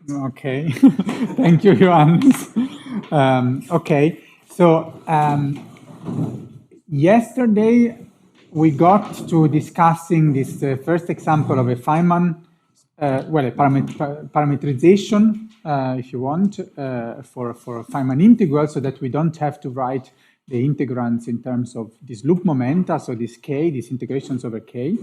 Okay, thank you, Johannes. Okay, so yesterday we got to discussing this first example of a Feynman, a parametrization, if you want, for Feynman integral, so that we don't have to write the integrands in terms of this loop momenta, so this k, these integrations over k.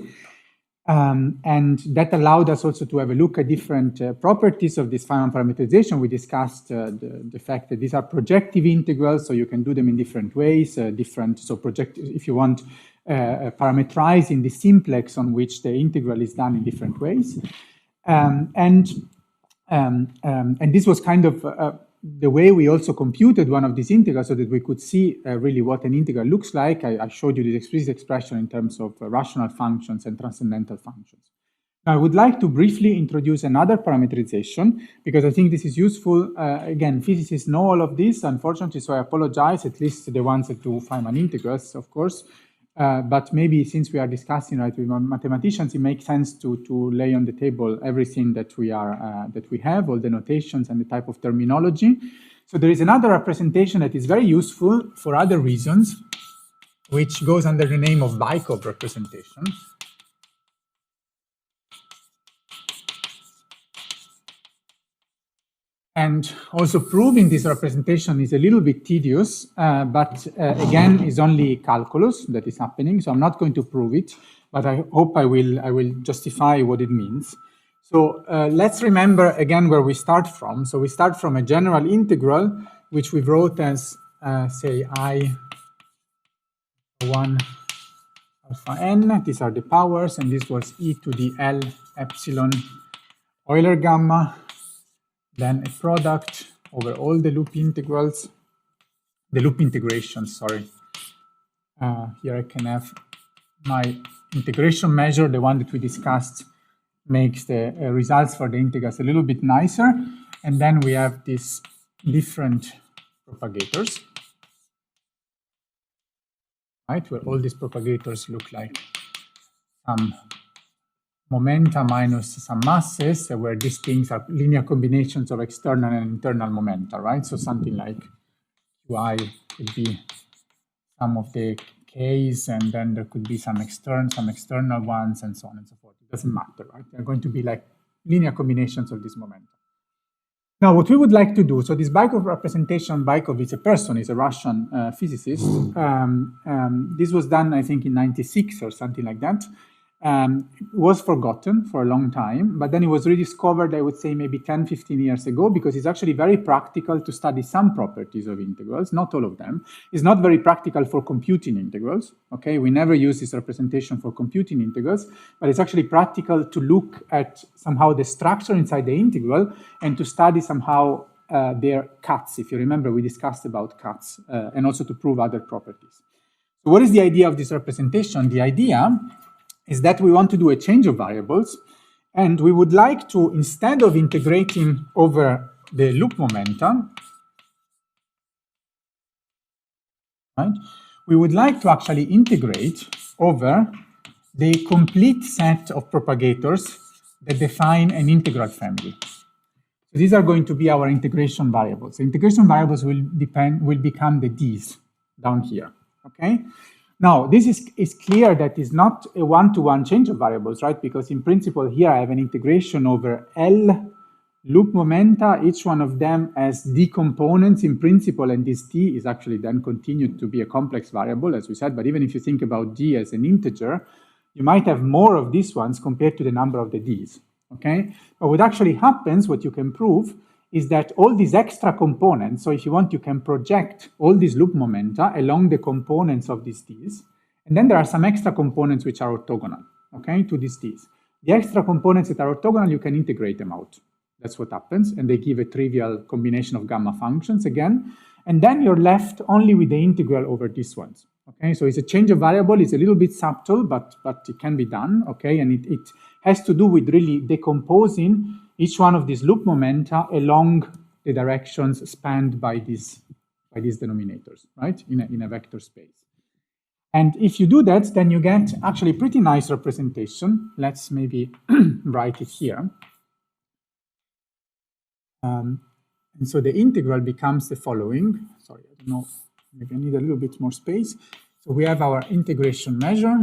And that allowed us also to have a look at different properties of this Feynman parameterization. We discussed the fact that these are projective integrals, so you can do them in different ways. If you want, parameterize in the simplex on which the integral is done in different ways. And this was kind of the way we also computed one of these integrals so that we could see really what an integral looks like. I showed you this explicit expression in terms of rational functions and transcendental functions. Now, I would like to briefly introduce another parameterization because I think this is useful. Again, physicists know all of this, unfortunately, so I apologize, at least the ones that do Feynman integrals, of course. But maybe since we are discussing with mathematicians, it makes sense to lay on the table everything that we have, all the notations and the type of terminology. So there is another representation that is very useful for other reasons, which goes under the name of Bykov representation. And also proving this representation is a little bit tedious, but again, is only calculus that is happening. So I'm not going to prove it, but I hope I will justify what it means. So let's remember again where we start from. So we start from a general integral, which we wrote as, say, I1 alpha n. These are the powers, and this was e to the L epsilon Euler gamma. Then a product over all the loop integrals, the loop integrations, sorry. Here I can have my integration measure, the one that we discussed makes the results for the integrals a little bit nicer. And then we have these different propagators, right, where all these propagators look like some momenta minus some masses, where these things are linear combinations of external and internal momenta, right? So something like Qi could be some of the k's, and then there could be some external ones, and so on and so forth. It doesn't matter, right? They're going to be like linear combinations of these momenta. Now, what we would like to do, so this Bykov representation, Bykov is a person, is a Russian physicist. This was done, I think, in 96 or something like that. Was forgotten for a long time, but then it was rediscovered, I would say, maybe 10, 15 years ago, because it's actually very practical to study some properties of integrals, not all of them. It's not very practical for computing integrals, okay? We never use this representation for computing integrals, but it's actually practical to look at somehow the structure inside the integral and to study somehow their cuts. If you remember, we discussed about cuts, and also to prove other properties. So what is the idea of this representation? The idea is that we want to do a change of variables, and we would like to, instead of integrating over the loop momentum, right, we would like to actually integrate over the complete set of propagators that define an integral family. So these are going to be our integration variables. The integration variables will become the d's down here, okay? Now, this is clear that it's not a one-to-one change of variables, right? Because in principle, here I have an integration over L loop momenta. Each one of them has d components in principle, and this d is actually then continued to be a complex variable, as we said. But even if you think about d as an integer, you might have more of these ones compared to the number of the d's, okay? But what actually happens, what you can prove, is that all these extra components, so if you want, you can project all these loop momenta along the components of these d's, and then there are some extra components which are orthogonal, okay, to these d's. The extra components that are orthogonal, you can integrate them out. That's what happens, and they give a trivial combination of gamma functions again, and then you're left only with the integral over these ones, okay? So it's a change of variable, it's a little bit subtle, but it can be done, okay? And it has to do with really decomposing each one of these loop momenta along the directions spanned by these denominators, right, in a vector space. And if you do that, then you get actually pretty nice representation. Let's maybe write it here. And so the integral becomes the following. Sorry, I don't know, maybe I need a little bit more space. So we have our integration measure.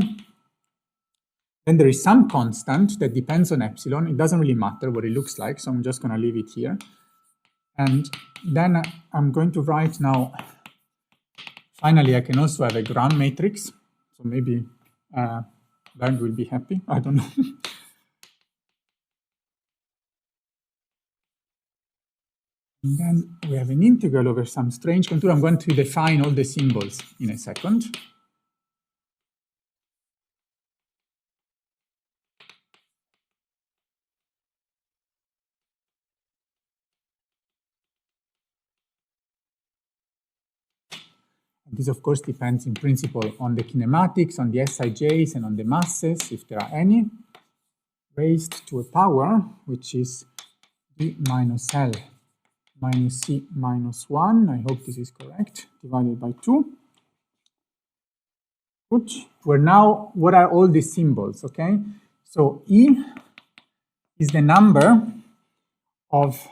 Then there is some constant that depends on epsilon. It doesn't really matter what it looks like, so I'm just going to leave it here. And then I'm going to write now, finally, I can also have a Gram matrix. So maybe Bernd will be happy. I don't know. And then we have an integral over some strange contour. I'm going to define all the symbols in a second. This, of course, depends in principle on the kinematics, on the SIJs, and on the masses, if there are any, raised to a power, which is d minus L minus C minus 1. I hope this is correct, divided by 2. Good. Where now, what are all these symbols, okay? So E is the number of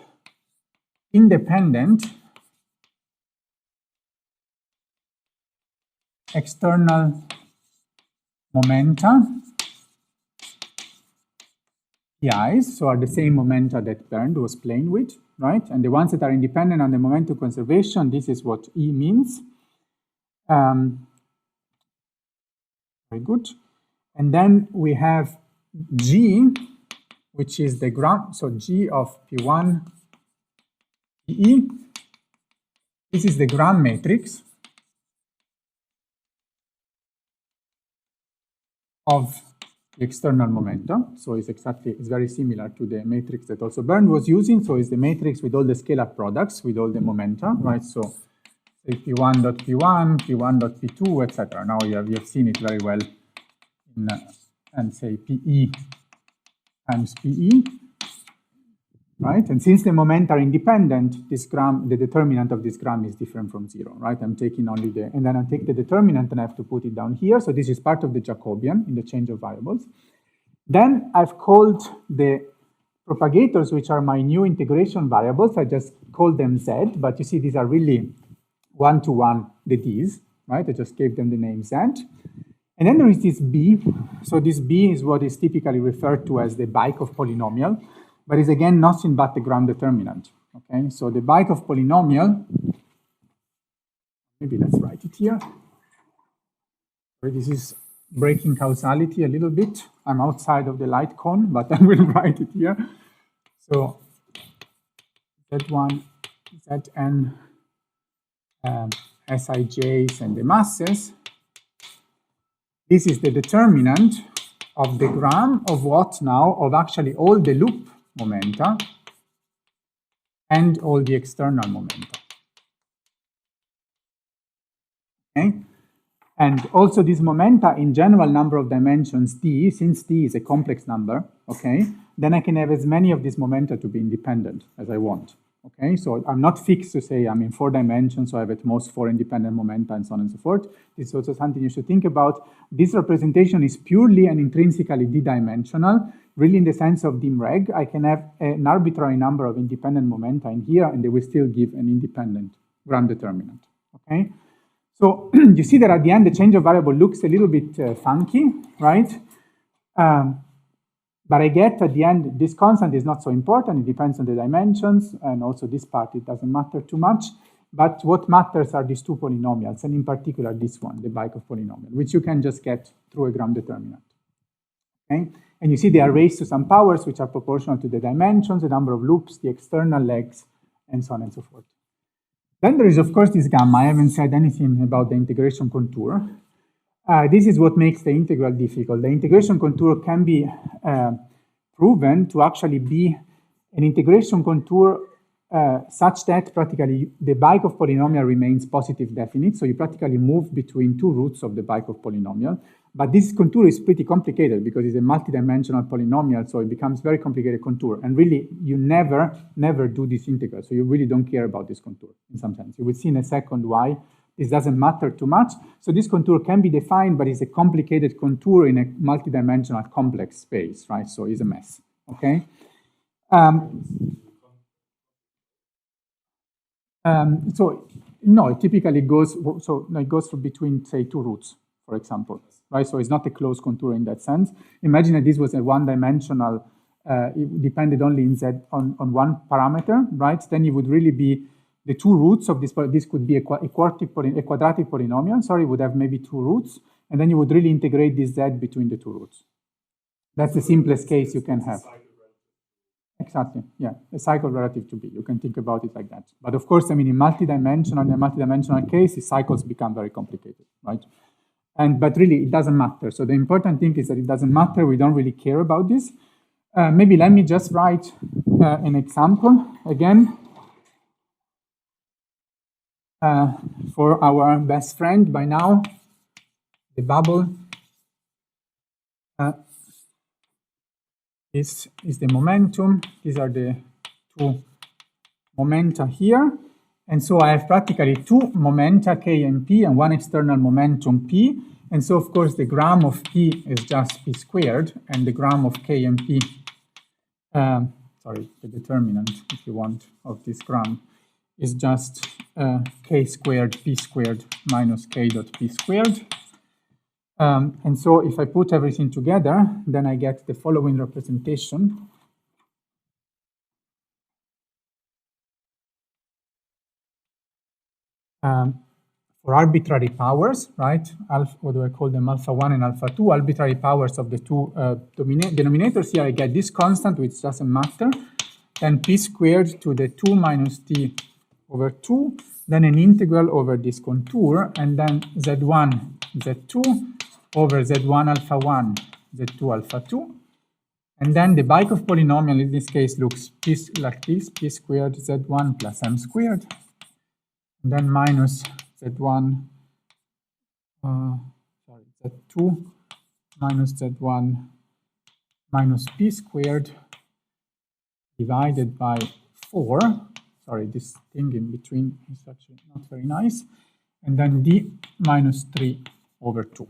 independent external momenta, PIs, so are the same momenta that Bernd was playing with, right? And the ones that are independent on the momentum conservation, this is what E means. Very good. And then we have G, which is the Gram, so G of P1, PE. This is the Gram matrix of the external momentum. So it's very similar to the matrix that also Bernd was using. So it's the matrix with all the scalar products, with all the momenta, right? So say P1.P1, P1.P2, etc. Now you have seen it very well in, and say PE times PE, right? And since the momenta are independent, this gram, the determinant of this gram is different from 0, right? I'm taking only and then I take the determinant and I have to put it down here. So this is part of the Jacobian in the change of variables. Then I've called the propagators, which are my new integration variables. I just call them Z, but you see these are really one-to-one the D's, right? I just gave them the name Z. And then there is this B. So this B is what is typically referred to as the Bykov polynomial, but is again nothing but the Gram determinant. Okay, so the Bykov polynomial, maybe let's write it here. This is breaking causality a little bit. I'm outside of the light cone, but I will write it here. So Z1, Zn, Sij's, and the masses. This is the determinant of the gram of what now? Of actually all the loop momenta and all the external momenta. Okay? And also this momenta in general number of dimensions d, since d is a complex number, okay, then I can have as many of these momenta to be independent as I want. Okay, so I'm not fixed to say I'm in 4 dimensions, so I have at most 4 independent momenta and so on and so forth. This is also something you should think about. This representation is purely and intrinsically d-dimensional, really in the sense of dim-reg. I can have an arbitrary number of independent momenta in here, and they will still give an independent Gram determinant. Okay, so you see that at the end, the change of variable looks a little bit funky, right? But I get at the end, this constant is not so important. It depends on the dimensions. And also this part, it doesn't matter too much. But what matters are these 2 polynomials, and in particular this one, the Bykov polynomial, which you can just get through a Gram determinant. Okay? And you see they are raised to some powers which are proportional to the dimensions, the number of loops, the external legs, and so on and so forth. Then there is, of course, this gamma. I haven't said anything about the integration contour. This is what makes the integral difficult. The integration contour can be proven to actually be an integration contour such that practically the Bykov polynomial remains positive definite. So you practically move between 2 roots of the Bykov polynomial. But this contour is pretty complicated because it's a multidimensional polynomial, so it becomes very complicated contour. And really, you never do this integral. So you really don't care about this contour in some sense. You will see in a second why this doesn't matter too much. So this contour can be defined, but it's a complicated contour in a multidimensional complex space, right? So it's a mess, okay? So no, it typically goes, so it goes for between, say, two roots, for example, right? So it's not a closed contour in that sense. Imagine that this was a one-dimensional, it depended only in Z on one parameter, right? Then it would really be the two roots of this could be a quadratic polynomial, sorry, would have maybe two roots, and then you would really integrate this Z between the two roots. That's the simplest case you can have. Exactly, yeah, a cycle relative to B. You can think about it like that. But of course, I mean, in a multidimensional case, the cycles become very complicated, right? But really, it doesn't matter. So the important thing is that it doesn't matter. We don't really care about this. Maybe let me just write an example again for our best friend by now, the bubble. This is the momentum. These are the two momenta here. And so I have practically two momenta, K and P, and one external momentum, P. And so, of course, the gram of P is just P squared, and the gram of K and P, sorry, the determinant, if you want, of this gram is just K squared, P squared minus K dot P squared. And so if I put everything together, then I get the following representation. For arbitrary powers, right? Alpha, what do I call them? Alpha 1 and alpha 2, arbitrary powers of the two denominators. Here I get this constant, which doesn't matter. Then P squared to the 2 minus T over 2, then an integral over this contour, and then Z1, Z2 over Z1 alpha 1, Z2 alpha 2. And then the Bikov polynomial in this case looks like this, P squared Z1 plus M squared. And then minus Z1, sorry, Z2 minus Z1 minus P squared divided by 4. Sorry, this thing in between is actually not very nice. And then D minus 3 over 2.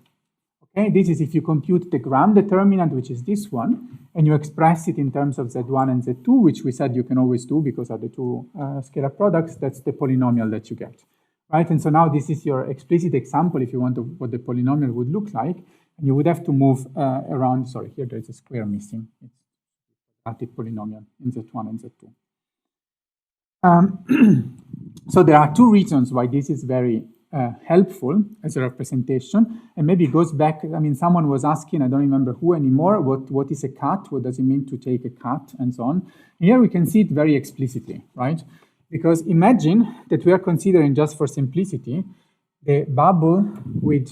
Okay, this is if you compute the gram determinant, which is this one, and you express it in terms of Z1 and Z2, which we said you can always do because of the two scalar products. That's the polynomial that you get, right? And so now this is your explicit example if you want to, what the polynomial would look like. And you would have to move around, sorry, here there's a square missing. It's a quadratic polynomial in Z1 and Z2. So there are two reasons why this is very helpful as a representation, and maybe it goes back, I mean, someone was asking, I don't remember who anymore, what is a cut, what does it mean to take a cut, and so on. Here we can see it very explicitly, right? Because imagine that we are considering, just for simplicity, the bubble with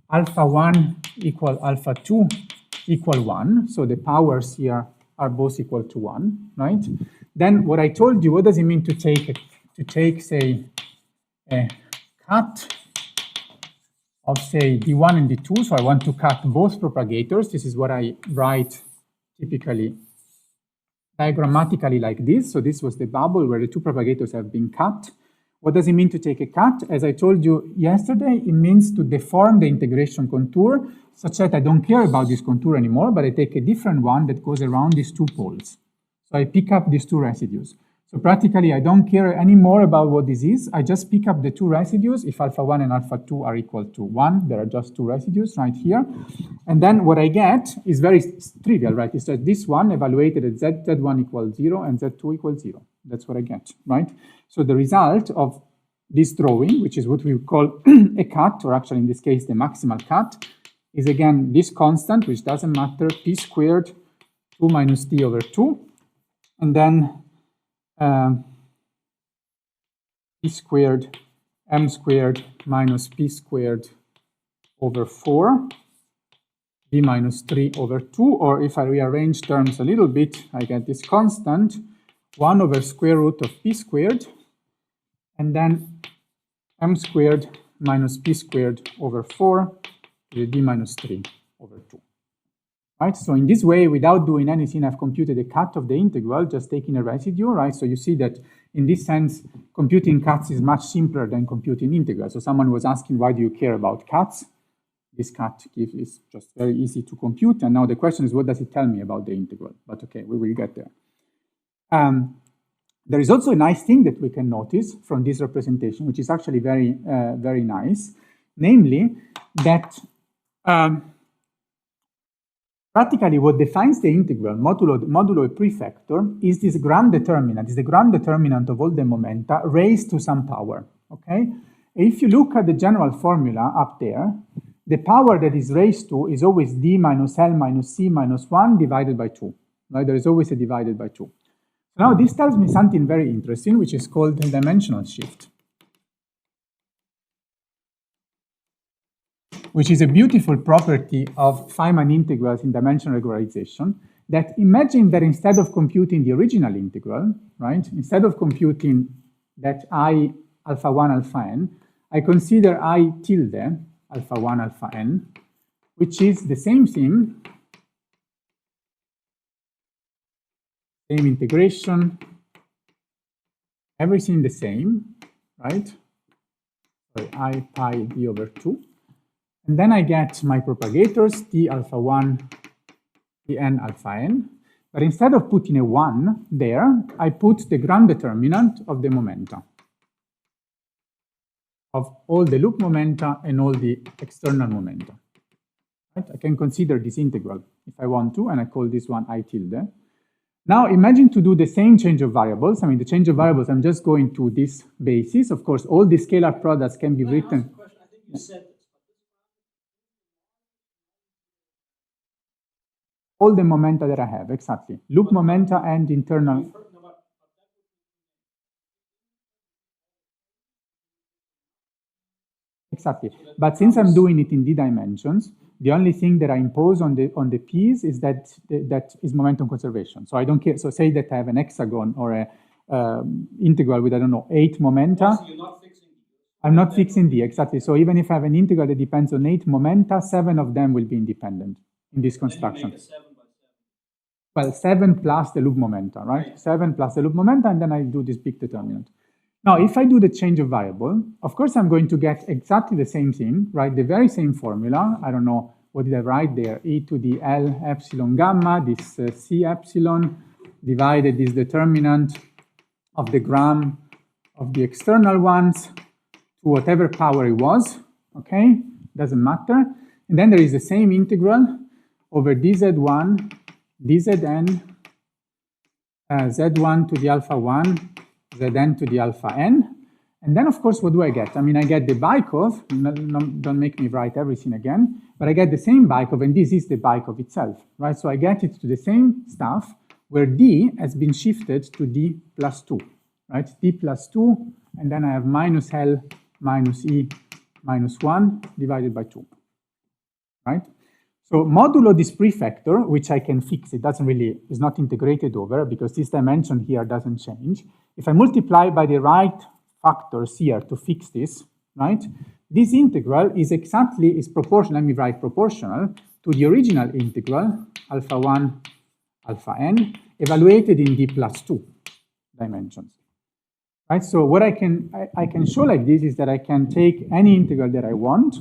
alpha 1 equal alpha 2 equal 1, so the powers here are both equal to 1, right? Then what I told you, what does it mean to take, say, a cut of, say, D1 and D2. So I want to cut both propagators. This is what I write typically diagrammatically like this. So this was the bubble where the two propagators have been cut. What does it mean to take a cut? As I told you yesterday, it means to deform the integration contour such that I don't care about this contour anymore, but I take a different one that goes around these two poles. So I pick up these two residues. So practically, I don't care anymore about what this is. I just pick up the two residues. If alpha 1 and alpha 2 are equal to 1, there are just two residues right here. And then what I get is very trivial, right? It's that this one evaluated at Z1 equals 0 and Z2 equals 0. That's what I get, right? So the result of this drawing, which is what we call a cut, or actually in this case, the maximal cut, is again this constant, which doesn't matter, P squared 2 minus T over 2. And then P squared M squared minus P squared over 4, B minus 3 over 2, or if I rearrange terms a little bit, I get this constant, 1 over square root of P squared, and then M squared minus P squared over 4 to the D minus 3 over 2. Right? So in this way, without doing anything, I've computed a cut of the integral, just taking a residue, right? So you see that in this sense, computing cuts is much simpler than computing integrals. So someone was asking, why do you care about cuts? This cut is just very easy to compute. And now the question is, what does it tell me about the integral? But okay, we will get there. There is also a nice thing that we can notice from this representation, which is actually very, very nice, namely that practically what defines the integral modulo a prefactor is this gram determinant, is the gram determinant of all the momenta raised to some power, okay? If you look at the general formula up there, the power that is raised to is always d minus L minus C minus 1 divided by 2, right? There is always a divided by 2. Now this tells me something very interesting, which is called the dimensional shift, which is a beautiful property of Feynman integrals in dimensional regularization, that imagine that instead of computing the original integral, right, instead of computing that I alpha 1 alpha n, I consider I tilde alpha 1 alpha n, which is the same thing, same integration, everything the same, right? So I pi d over 2. And then I get my propagators, t alpha 1, tn alpha n. But instead of putting a 1 there, I put the gram determinant of the momenta, of all the loop momenta and all the external momenta. Right? I can consider this integral if I want to, and I call this one I tilde. Now imagine to do the same change of variables. I mean, the change of variables, I'm just going to this basis. Of course, all the scalar products can be written. I think you said this. All the momenta that I have, exactly. Loop momenta and internal. Exactly. But since I'm doing it in d dimensions, the only thing that I impose on the p's is that is momentum conservation. So I don't care. So say that I have an hexagon or a integral with, I don't know, 8 momenta. So you're not fixing d. I'm not fixing d, exactly. So even if I have an integral that depends on 8 momenta, 7 of them will be independent in this construction. Then you make a 7 by 7. Well, 7 plus the loop momenta, right? Right. 7 plus the loop momenta, and then I do this big determinant. Now, if I do the change of variable, of course, I'm going to get exactly the same thing, right? The very same formula. I don't know, what did I write there? E to the L epsilon gamma, this C epsilon, divided this determinant of the gram of the external ones to whatever power it was, okay? Doesn't matter. And then there is the same integral over dz1, dzn, z1 to the alpha 1, zn to the alpha n. And then, of course, what do I get? I mean, I get the Bykov, don't make me write everything again, but I get the same Bykov, and this is the Bykov itself, right? So I get it to the same stuff, where d has been shifted to d plus 2, right? d plus 2, and then I have minus L minus E minus 1 divided by 2, right? So modulo this prefactor, which I can fix, it doesn't really, is not integrated over because this dimension here doesn't change. If I multiply by the right factors here to fix this, right? This integral is proportional, let me write proportional, to the original integral, alpha 1, alpha n, evaluated in d plus 2 dimensions. Right? So what I can show like this is that I can take any integral that I want,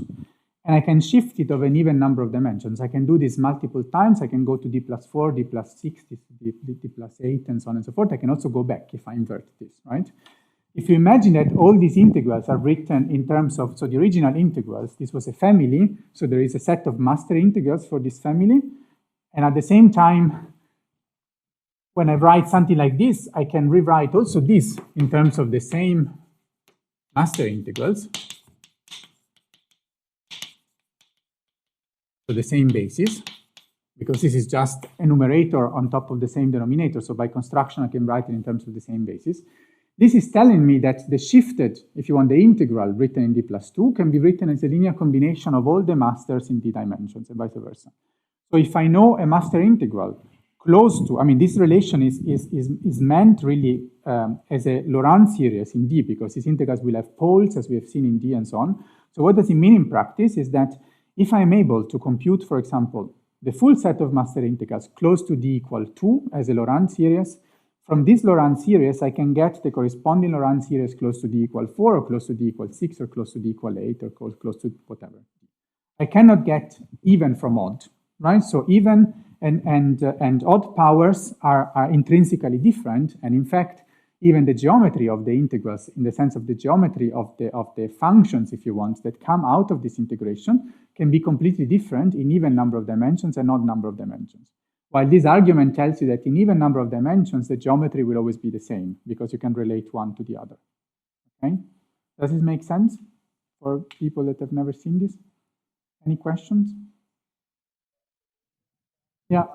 and I can shift it of an even number of dimensions. I can do this multiple times. I can go to d plus 4, d plus 6, d plus 8, and so on and so forth. I can also go back if I invert this, right? If you imagine that all these integrals are written in terms of, so the original integrals, this was a family, so there is a set of master integrals for this family, and at the same time, when I write something like this, I can rewrite also this in terms of the same master integrals, so the same basis, because this is just a numerator on top of the same denominator, so by construction I can write it in terms of the same basis. This is telling me that the shifted, if you want the integral written in d plus 2, can be written as a linear combination of all the masters in d dimensions and vice versa. So if I know a master integral close to, I mean, this relation is meant really as a Laurent series in d, because these integrals will have poles, as we have seen in d and so on. So what does it mean in practice is that if I'm able to compute, for example, the full set of master integrals close to d equal 2 as a Laurent series, from this Laurent series, I can get the corresponding Laurent series close to d equal 4, or close to d equal 6, or close to d equal 8, or close to whatever. I cannot get even from odd, right? So even and odd powers are intrinsically different, and in fact, even the geometry of the integrals, in the sense of the geometry of the functions, if you want, that come out of this integration, can be completely different in even number of dimensions and odd number of dimensions. While this argument tells you that in even number of dimensions, the geometry will always be the same, because you can relate one to the other. Okay? Does this make sense for people that have never seen this? Any questions? Yeah.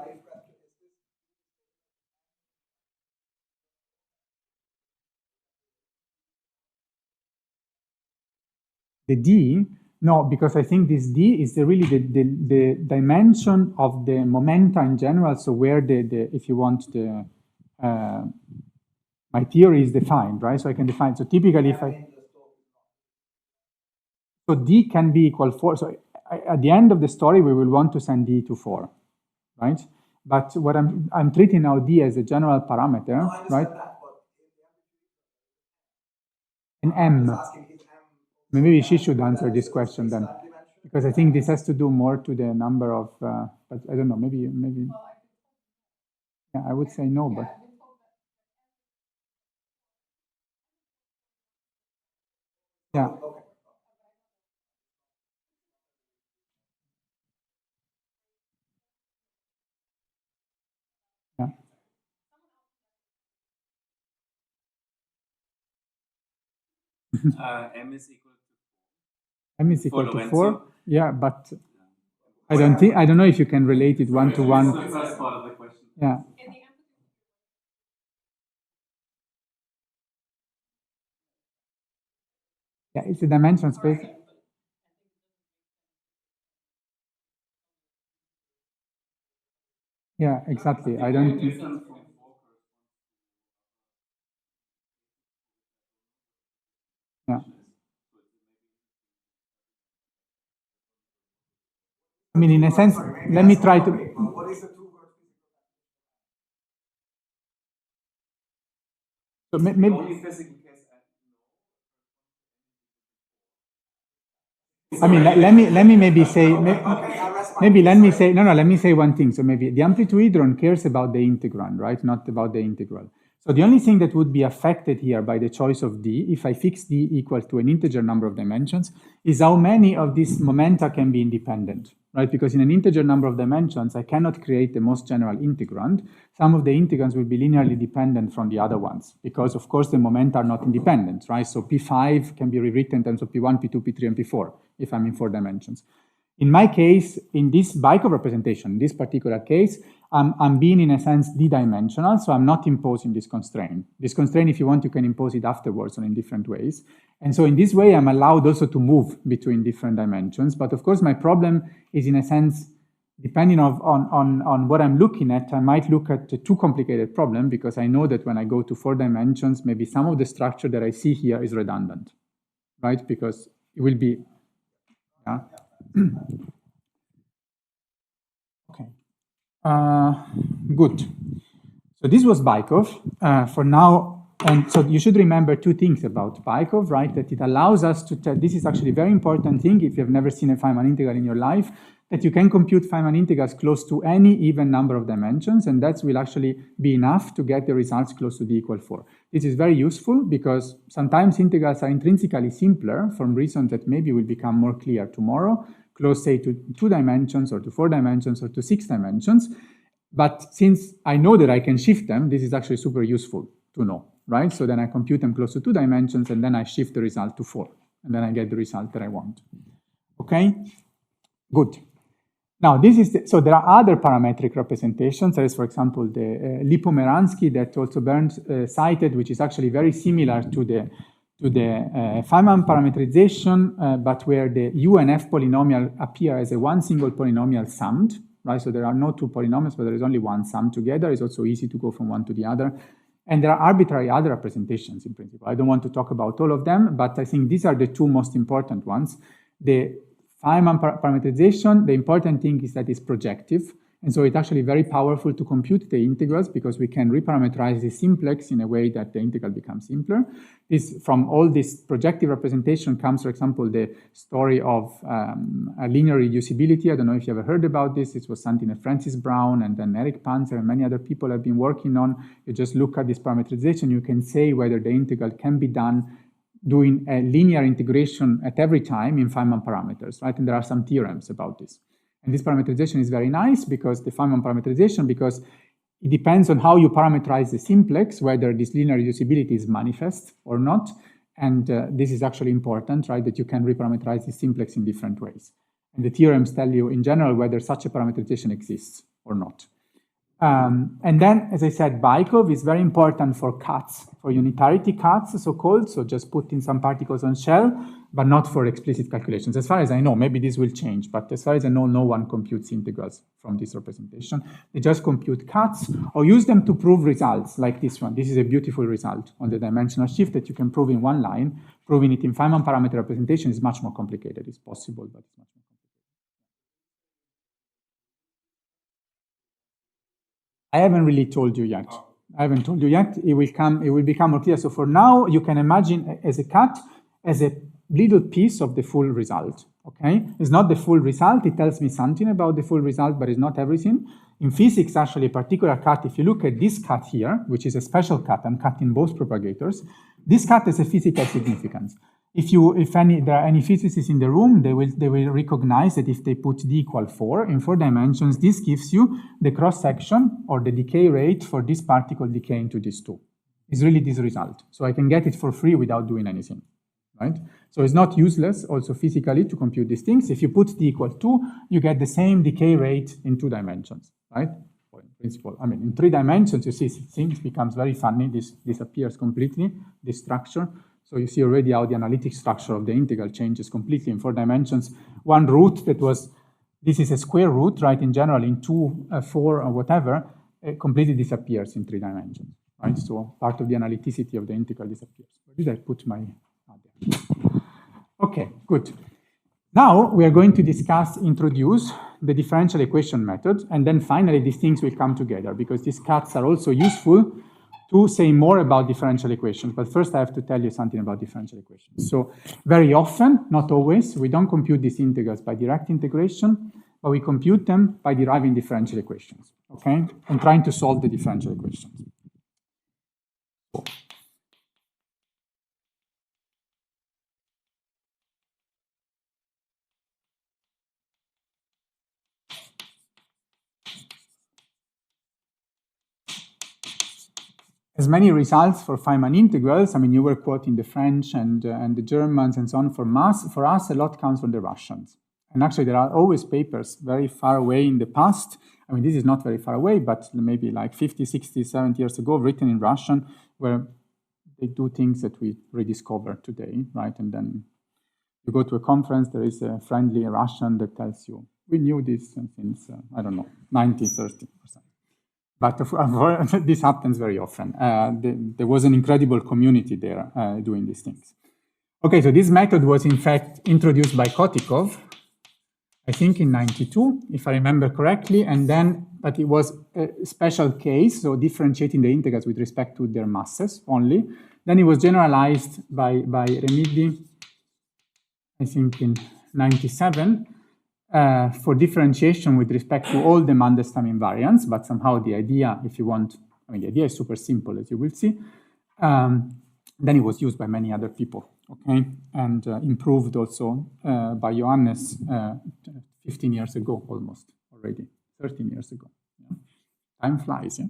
The D, no, because I think this D is really the dimension of the momenta in general. So where if you want my theory is defined, right? So I can define. So typically, so D can be equal 4. So at the end of the story, we will want to send D to 4, right? But what I'm treating now D as a general parameter, right? An M. Maybe she should answer this question then, because I think this has to do more to the number of, but I don't know, maybe, yeah, I would say no, but. Yeah. Yeah. M is equal to 4. M is equal to 4. Yeah, but I don't know if you can relate it one to one. That's the first part of the question. Yeah. Yeah, it's a dimension space. Yeah, exactly. I don't. Yeah. I mean, in a sense, let me try to. What is the two word So maybe. Only physical case I mean, let me maybe say, maybe let me say, no, let me say one thing. So maybe the amplitude cares about the integrand, right? Not about the integral. So the only thing that would be affected here by the choice of D, if I fix D equal to an integer number of dimensions, is how many of these momenta can be independent, right? Because in an integer number of dimensions, I cannot create the most general integrand. Some of the integrands will be linearly dependent from the other ones, because of course the momenta are not independent, right? So P5 can be rewritten in terms of P1, P2, P3, and P4, if I'm in 4 dimensions. In my case, in this Bykov representation, in this particular case, I'm being, in a sense, d-dimensional, so I'm not imposing this constraint. This constraint, if you want, you can impose it afterwards or in different ways. And so in this way, I'm allowed also to move between different dimensions. But of course, my problem is, in a sense, depending on what I'm looking at, I might look at a too complicated problem, because I know that when I go to 4 dimensions, maybe some of the structure that I see here is redundant, right? Because it will be... Yeah. Okay. Good. So this was Bykov. For now, and so you should remember 2 things about Bykov, right? That it allows us to tell, this is actually a very important thing if you've never seen a Feynman integral in your life, that you can compute Feynman integrals close to any even number of dimensions, and that will actually be enough to get the results close to d equal 4. This is very useful because sometimes integrals are intrinsically simpler for reasons that maybe will become more clear tomorrow, close, say, to 2 dimensions or to 4 dimensions or to 6 dimensions. But since I know that I can shift them, this is actually super useful to know, right? So then I compute them close to 2 dimensions, and then I shift the result to 4, and then I get the result that I want. Okay? Good. Now, this is so there are other parametric representations. There is, for example, the Lipo-Meransky that also Bernd cited, which is actually very similar to the Feynman parametrization, but where the U and F polynomial appear as a one single polynomial summed, right? So there are no 2 polynomials, but there is only one summed together. It's also easy to go from one to the other. And there are arbitrary other representations in principle. I don't want to talk about all of them, but I think these are the 2 most important ones. The Feynman parametrization, the important thing is that it's projective. And so it's actually very powerful to compute the integrals because we can reparameterize the simplex in a way that the integral becomes simpler. This, from all this projective representation comes, for example, the story of a linear reducibility. I don't know if you ever heard about this. It was something that Francis Brown and then Eric Panzer and many other people have been working on. You just look at this parameterization. You can say whether the integral can be done doing a linear integration at every time in Feynman parameters, right? And there are some theorems about this. And this parameterization is very nice because the Feynman parameterization, because it depends on how you parameterize the simplex, whether this linear reducibility is manifest or not. And this is actually important, right? That you can reparameterize the simplex in different ways. And the theorems tell you in general whether such a parameterization exists or not. And then, as I said, Bykov is very important for cuts, for unitarity cuts, so-called, so just putting some particles on shell, but not for explicit calculations. As far as I know, maybe this will change, but as far as I know, no one computes integrals from this representation. They just compute cuts or use them to prove results like this one. This is a beautiful result on the dimensional shift that you can prove in one line. Proving it in Feynman parameter representation is much more complicated. It's possible, but it's much more complicated. I haven't really told you yet. I haven't told you yet. It will become more clear. So for now, you can imagine as a cut as a little piece of the full result. Okay, it's not the full result. It tells me something about the full result, but it's not everything. In physics, actually, a particular cut. If you look at this cut here, which is a special cut, I'm cutting both propagators. This cut has a physical significance. If there are any physicists in the room, they will recognize that if they put d equal 4 in 4 dimensions, this gives you the cross section or the decay rate for this particle decaying to this 2. It's really this result. So I can get it for free without doing anything, right? So it's not useless also physically to compute these things. If you put d equal 2, you get the same decay rate in 2 dimensions, right? Or in principle, I mean, in 3 dimensions, you see things becomes very funny. This disappears completely, this structure. So you see already how the analytic structure of the integral changes completely in 4 dimensions. One root that was, this is a square root, right? In general, in 2, 4, or whatever, it completely disappears in 3 dimensions, right? So part of the analyticity of the integral disappears. Where did I put my, okay, good. Now we are going to introduce the differential equation method, and then finally these things will come together because these cuts are also useful to say more about differential equations. But first I have to tell you something about differential equations. So very often, not always, we don't compute these integrals by direct integration, but we compute them by deriving differential equations, okay? And trying to solve the differential equations. As many results for Feynman integrals. I mean, you were quoting the French and the Germans and so on. For us, a lot comes from the Russians. And actually, there are always papers very far away in the past. I mean, this is not very far away, but maybe like 50, 60, 70 years ago, written in Russian, where they do things that we rediscover today, right? And then you go to a conference, there is a friendly Russian that tells you, we knew this since, I don't know, 1930%. But this happens very often. There was an incredible community there doing these things. Okay, so this method was in fact introduced by Kotikov, I think in 92, if I remember correctly, and then, but it was a special case, so differentiating the integrals with respect to their masses only. Then it was generalized by Remidi, I think in 97, for differentiation with respect to all the Mandelstam invariants, but somehow the idea, if you want, I mean, the idea is super simple, as you will see. Then it was used by many other people, okay? And improved also by Johannes 15 years ago, almost already, 13 years ago. Yeah. Time flies, yeah?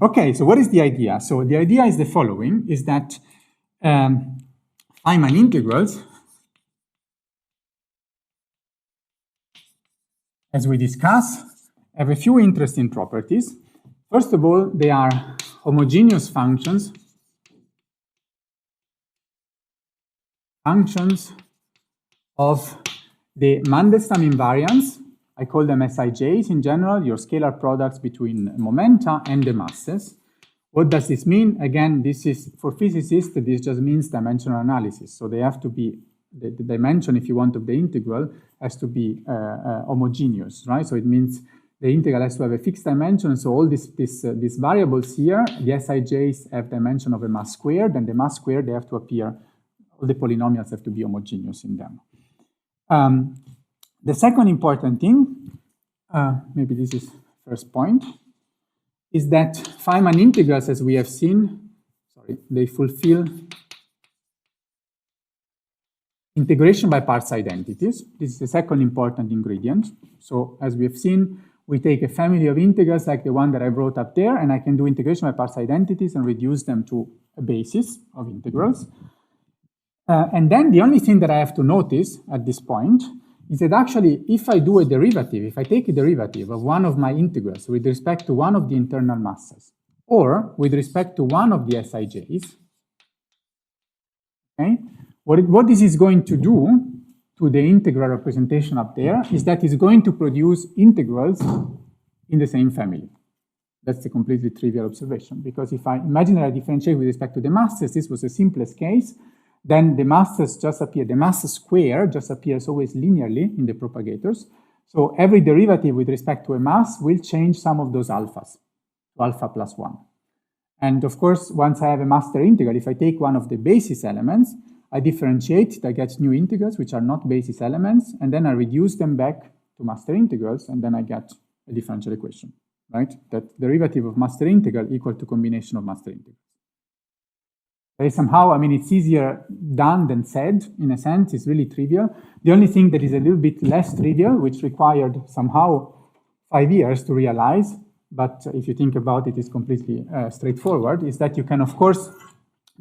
Okay, so what is the idea? So the idea is the following, is that Feynman integrals, as we discuss, have a few interesting properties. First of all, they are homogeneous functions of the Mandelstam invariants. I call them SIJs in general, your scalar products between momenta and the masses. What does this mean? Again, this is, for physicists, this just means dimensional analysis. So they have to be the dimension, if you want, of the integral has to be homogeneous, right? So it means the integral has to have a fixed dimension. So all these variables here, the Sij's have dimension of a mass squared, and the mass squared, they have to appear, all the polynomials have to be homogeneous in them. The second important thing, maybe this is first point, is that Feynman integrals, as we have seen, they fulfill integration by parts identities. This is the second important ingredient. So as we have seen, we take a family of integrals like the one that I wrote up there, and I can do integration by parts identities and reduce them to a basis of integrals. And then the only thing that I have to notice at this point is that actually, if I do a derivative, if I take a derivative of one of my integrals with respect to one of the internal masses, or with respect to one of the Sij's, okay, what this is going to do to the integral representation up there is that it's going to produce integrals in the same family. That's a completely trivial observation, because if I imagine that I differentiate with respect to the masses, this was the simplest case, then the masses just appear, the mass square just appears always linearly in the propagators. So every derivative with respect to a mass will change some of those alphas to alpha plus 1. And of course, once I have a master integral, if I take one of the basis elements, I differentiate, I get new integrals, which are not basis elements, and then I reduce them back to master integrals, and then I get a differential equation, right? That derivative of master integral equal to combination of master integrals. There is somehow, I mean, it's easier done than said, in a sense, it's really trivial. The only thing that is a little bit less trivial, which required somehow 5 years to realize, but if you think about it, it's completely straightforward, is that you can, of course,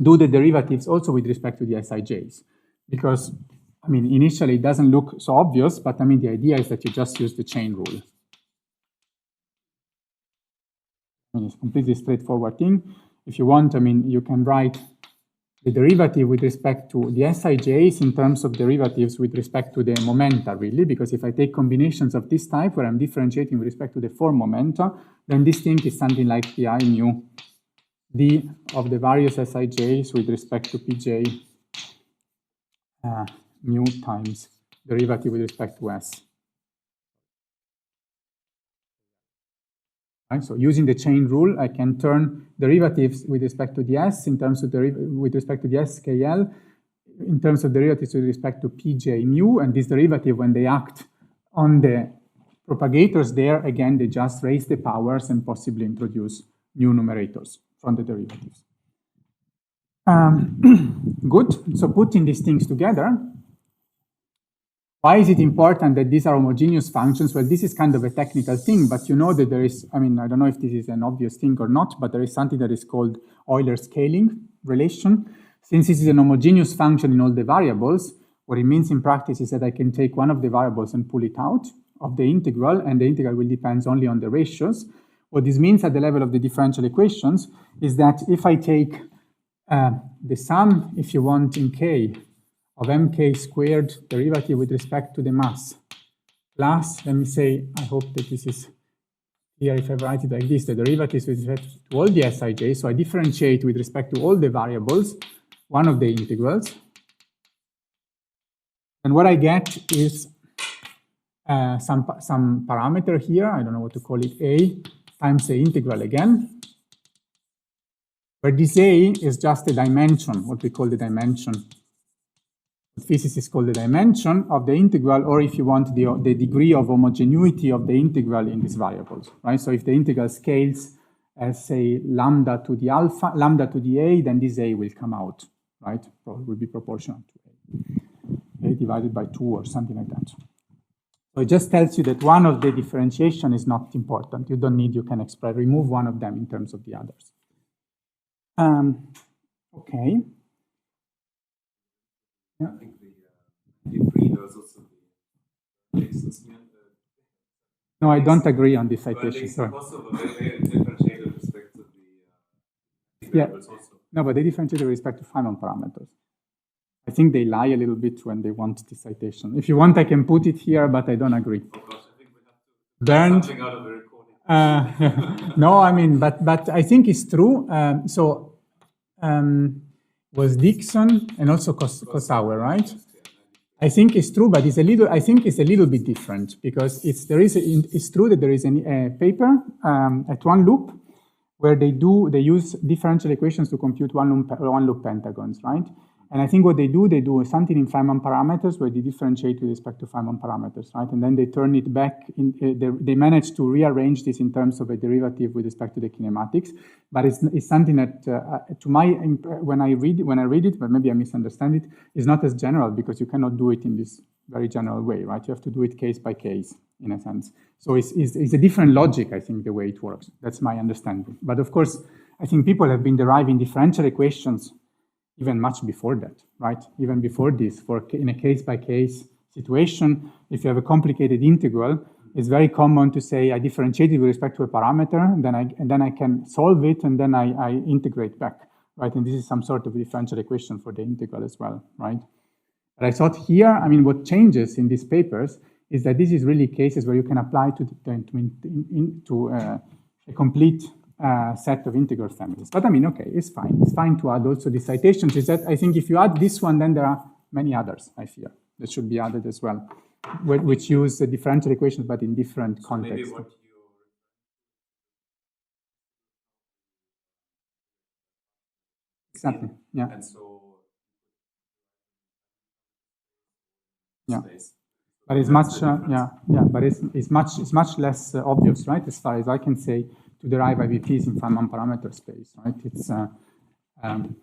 do the derivatives also with respect to the Sij's. Because, I mean, initially it doesn't look so obvious, but I mean, the idea is that you just use the chain rule. I mean, it's a completely straightforward thing. If you want, I mean, you can write the derivative with respect to the Sij's in terms of derivatives with respect to the momenta, really, because if I take combinations of this type where I'm differentiating with respect to the 4 momenta, then this thing is something like the I mu d of the various Sij's with respect to Pj mu times derivative with respect to S. Right? So using the chain rule, I can turn derivatives with respect to the S in terms of with respect to the SKL, in terms of derivatives with respect to Pj mu, and this derivative, when they act on the propagators there, again, they just raise the powers and possibly introduce new numerators from the derivatives. Good, so putting these things together, why is it important that these are homogeneous functions? Well, this is kind of a technical thing, but you know that there is, I mean, I don't know if this is an obvious thing or not, but there is something that is called Euler scaling relation. Since this is an homogeneous function in all the variables, what it means in practice is that I can take one of the variables and pull it out of the integral, and the integral will depend only on the ratios. What this means at the level of the differential equations is that if I take the sum, if you want, in K, of mk squared derivative with respect to the mass, plus, let me say, I hope that this is here, if I write it like this, the derivatives with respect to all the Sij, so I differentiate with respect to all the variables, one of the integrals, and what I get is some parameter here, I don't know what to call it, A, times the integral again, where this A is just a dimension, what we call the dimension. Physics is called the dimension of the integral, or if you want, the degree of homogeneity of the integral in these variables, right? So if the integral scales as, say, lambda to the alpha, lambda to the A, then this A will come out, right? It will be proportional to A divided by 2 or something like that. So it just tells you that one of the differentiation is not important. You don't need, you can remove one of them in terms of the others. Okay. Yeah. I think the degree does also the No, I don't agree on this citation. Sorry. Possible, they differentiate with respect to the variables also. No, but they differentiate with respect to Feynman parameters. I think they lie a little bit when they want the citation. If you want, I can put it here, but I don't agree. Oh gosh, I think we have to Bernd, something out of the recording. no, I mean, but I think it's true. Was Dixon and also Kosawa, right? I think it's true, but I think it's a little bit different because it's true that there is a paper at one loop where they use differential equations to compute one loop pentagons, right? And I think what they do something in Feynman parameters where they differentiate with respect to Feynman parameters, right? And then they turn it back, they manage to rearrange this in terms of a derivative with respect to the kinematics. But it's something that, when I read it, but maybe I misunderstand it, is not as general because you cannot do it in this very general way, right? You have to do it case by case, in a sense. So it's a different logic, I think, the way it works. That's my understanding. But of course, I think people have been deriving differential equations even much before that, right? Even before this, in a case-by-case situation, if you have a complicated integral, it's very common to say I differentiate it with respect to a parameter, and then I can solve it, and then I integrate back, right? And this is some sort of differential equation for the integral as well, right? But I thought here, I mean, what changes in these papers is that this is really cases where you can apply to a complete set of integral families. But I mean, okay, it's fine. It's fine to add also the citations. Is that I think if you add this one, then there are many others, I fear, that should be added as well, which use the differential equations, but in different contexts. Maybe what Exactly, yeah. And so, yeah. But it's much, but it's much less obvious, right? As far as I can say, to derive IBPs in Feynman parameter space, right? It's one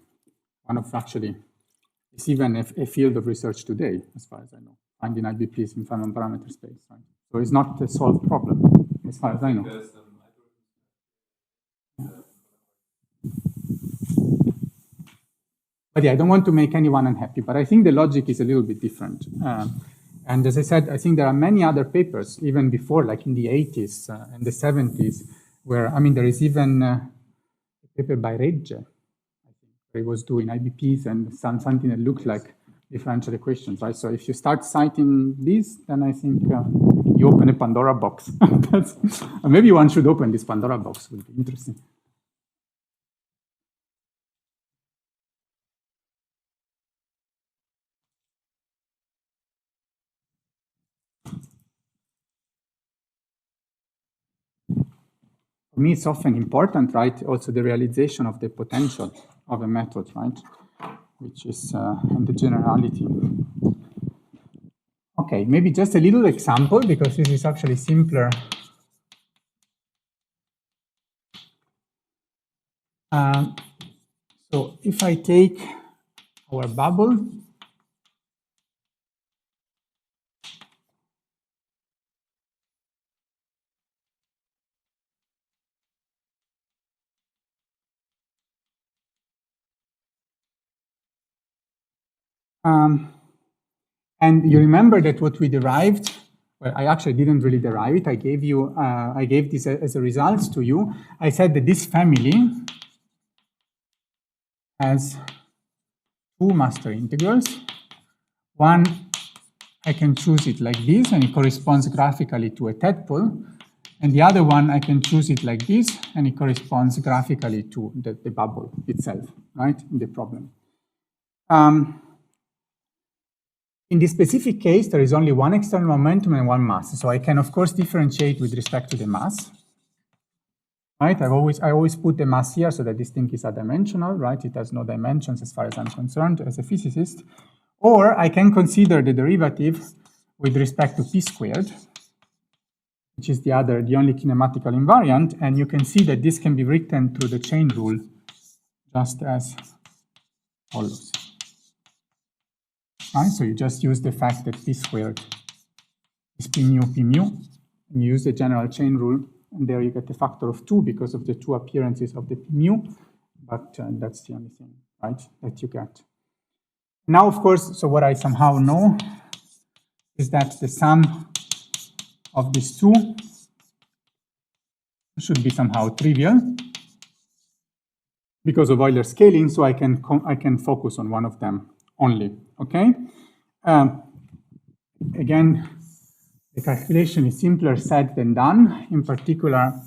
of actually, it's even a field of research today, as far as I know, finding IBPs in Feynman parameter space, right? So it's not a solved problem, as far as I know. But yeah, I don't want to make anyone unhappy, but I think the logic is a little bit different. And as I said, I think there are many other papers, even before, like in the 80s and the 70s, where, I mean, there is even a paper by Regge, I think, where he was doing IBPs and something that looked like differential equations, right? So if you start citing these, then I think you open a Pandora box. Maybe one should open this Pandora box, it would be interesting. For me, it's often important, right? Also the realization of the potential of a method, right? Which is and the generality. Okay, maybe just a little example, because this is actually simpler. So if I take our bubble, and you remember that what we derived, well, I actually didn't really derive it. I gave this as a result to you. I said that this family has two master integrals. One, I can choose it like this, and it corresponds graphically to a tadpole. And the other one, I can choose it like this, and it corresponds graphically to the bubble itself, right, in the problem. In this specific case, there is only one external momentum and one mass. So I can, of course, differentiate with respect to the mass. Right? I always put the mass here so that this thing is adimensional, right? It has no dimensions as far as I'm concerned as a physicist. Or I can consider the derivative with respect to p squared, which is the only kinematical invariant. And you can see that this can be written through the chain rule just as follows. Right? So you just use the fact that p squared is p mu, and you use the general chain rule, and there you get a factor of 2 because of the two appearances of the p mu, but that's the only thing, right, that you get. Now, of course, so what I somehow know is that the sum of these two should be somehow trivial because of Euler scaling, so I can focus on one of them only, okay? Again, the calculation is simpler said than done, in particular,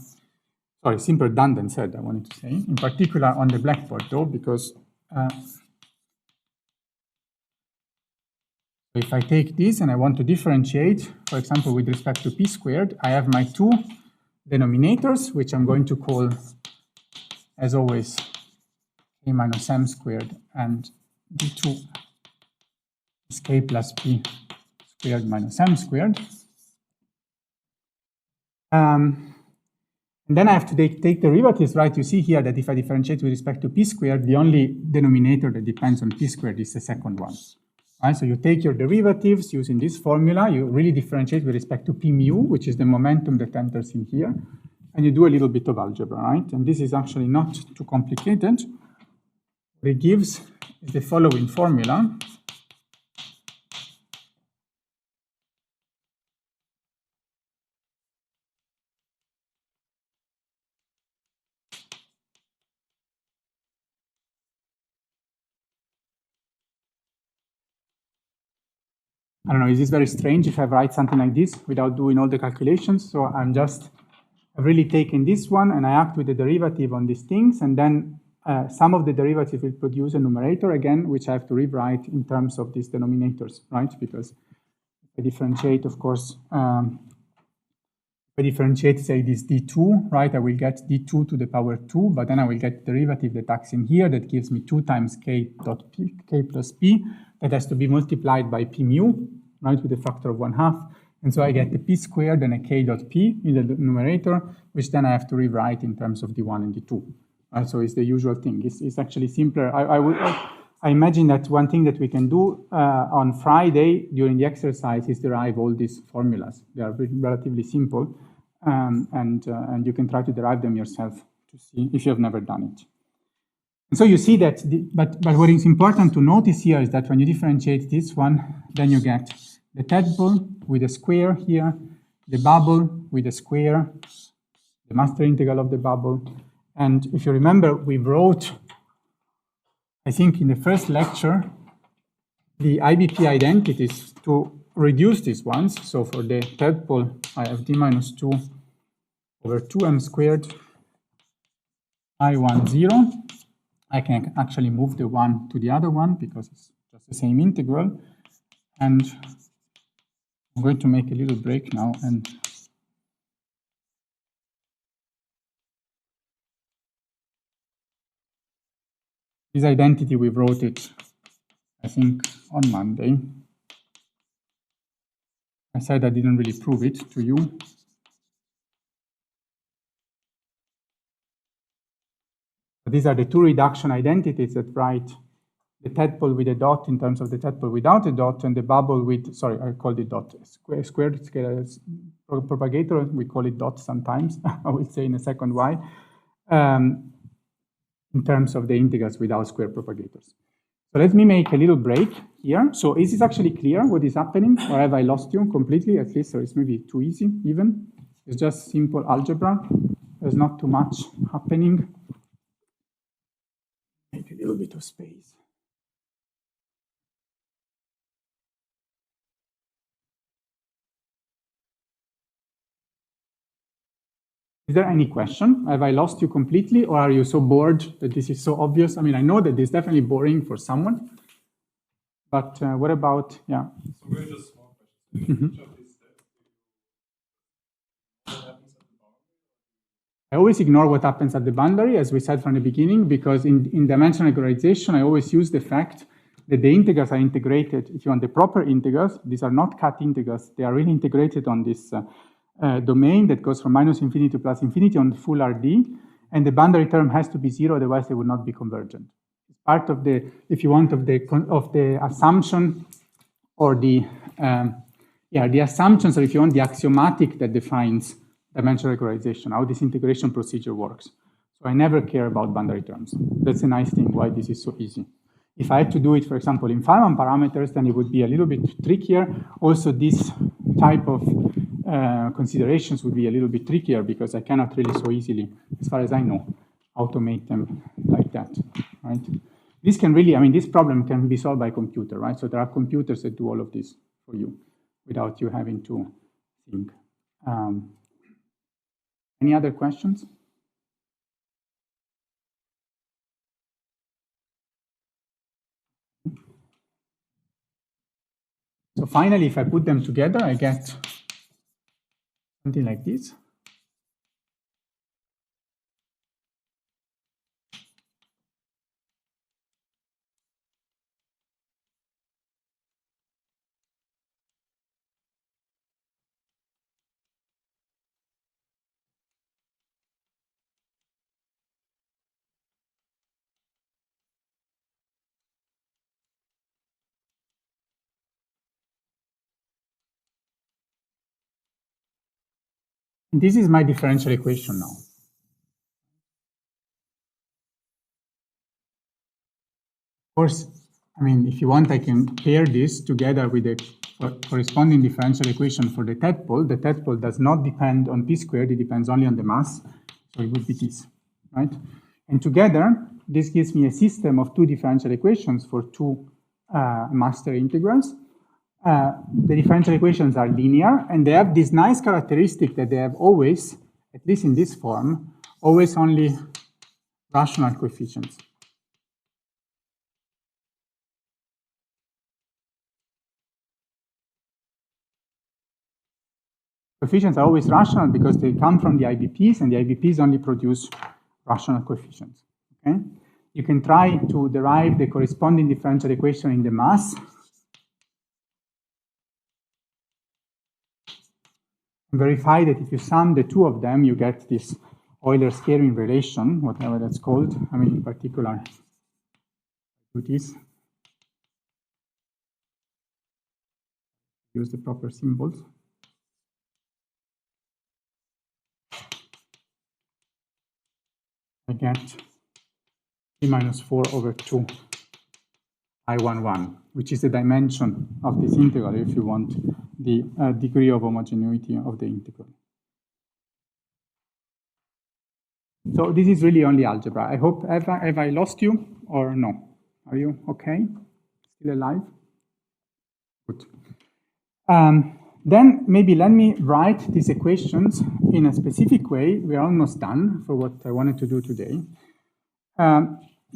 sorry, simpler done than said, I wanted to say, in particular on the blackboard though, because If I take this and I want to differentiate, for example, with respect to p squared, I have my two denominators, which I'm going to call, as always, k minus m squared, and d2 is k plus p squared minus m squared. And then I have to take derivatives, right? You see here that if I differentiate with respect to p squared, the only denominator that depends on p squared is the second one. Right? So you take your derivatives using this formula, you really differentiate with respect to p mu, which is the momentum that enters in here, and you do a little bit of algebra, right? And this is actually not too complicated. What it gives is the following formula. I don't know, is this very strange if I write something like this without doing all the calculations? So I've really taken this one and I act with the derivative on these things, and then some of the derivative will produce a numerator again, which I have to rewrite in terms of these denominators, right? Because I differentiate, of course, if I differentiate, say, this d2, right, I will get d2 to the power 2, but then I will get derivative that acts in here that gives me 2 times k plus p. That has to be multiplied by p mu, right, with a factor of 1/2. And so I get the p squared and a k dot p in the numerator, which then I have to rewrite in terms of d1 and d2. Right, so it's the usual thing. It's actually simpler. I imagine that one thing that we can do on Friday during the exercise is derive all these formulas. They are relatively simple, and you can try to derive them yourself to see if you have never done it. And so you see that, but what is important to notice here is that when you differentiate this one, then you get the tadpole with a square here, the bubble with a square, the master integral of the bubble. And if you remember, we wrote, I think in the first lecture, the IBP identities to reduce these ones. So for the tadpole, I have d minus 2 over 2m squared I1, 0. I can actually move the one to the other one because it's just the same integral. And I'm going to make a little break now and this identity, we wrote it, I think, on Monday. I said I didn't really prove it to you. But these are the two reduction identities that write the tadpole with a dot in terms of the tadpole without a dot, and the bubble with, sorry, I called it dot, squared propagator, we call it dot sometimes. I will say in a second why. In terms of the integrals without square propagators. So let me make a little break here. So is this actually clear what is happening, or have I lost you completely at least, or it's maybe too easy even? It's just simple algebra. There's not too much happening. Make a little bit of space. Is there any question? Have I lost you completely, or are you so bored that this is so obvious? I mean, I know that this is definitely boring for someone, but what about, yeah? So we're just small questions. Each of these steps, what happens at the boundary? I always ignore what happens at the boundary, as we said from the beginning, because in dimensional regularization, I always use the fact that the integrals are integrated. If you want the proper integrals, these are not cut integrals. They are really integrated on this domain that goes from minus infinity to plus infinity on full RD, and the boundary term has to be 0, otherwise they would not be convergent. It's part of the, if you want, of the assumption, or the the assumptions, or if you want, the axiomatic that defines dimensional regularization, how this integration procedure works. So I never care about boundary terms. That's a nice thing why this is so easy. If I had to do it, for example, in Feynman parameters, then it would be a little bit trickier. Also, this type of considerations would be a little bit trickier because I cannot really so easily, as far as I know, automate them like that, right? This can really, I mean, this problem can be solved by computer, right? So there are computers that do all of this for you without you having to think. Any other questions? So finally, if I put them together, I get something like this. This is my differential equation now. Of course, I mean, if you want, I can pair this together with the corresponding differential equation for the tadpole. The tadpole does not depend on p squared, it depends only on the mass. So it would be this, right? And together, this gives me a system of two differential equations for two master integrals. The differential equations are linear, and they have this nice characteristic that they have always, at least in this form, always only rational coefficients. Coefficients are always rational because they come from the IBPs, and the IBPs only produce rational coefficients. Okay? You can try to derive the corresponding differential equation in the mass. And verify that if you sum the two of them, you get this Euler-Scaling relation, whatever that's called. I mean, in particular, do this. Use the proper symbols. I get p minus 4 over 2 I11, which is the dimension of this integral, if you want the degree of homogeneity of the integral. So this is really only algebra. I hope, have I lost you or no? Are you okay? Still alive? Good. Then maybe let me write these equations in a specific way. We're almost done for what I wanted to do today.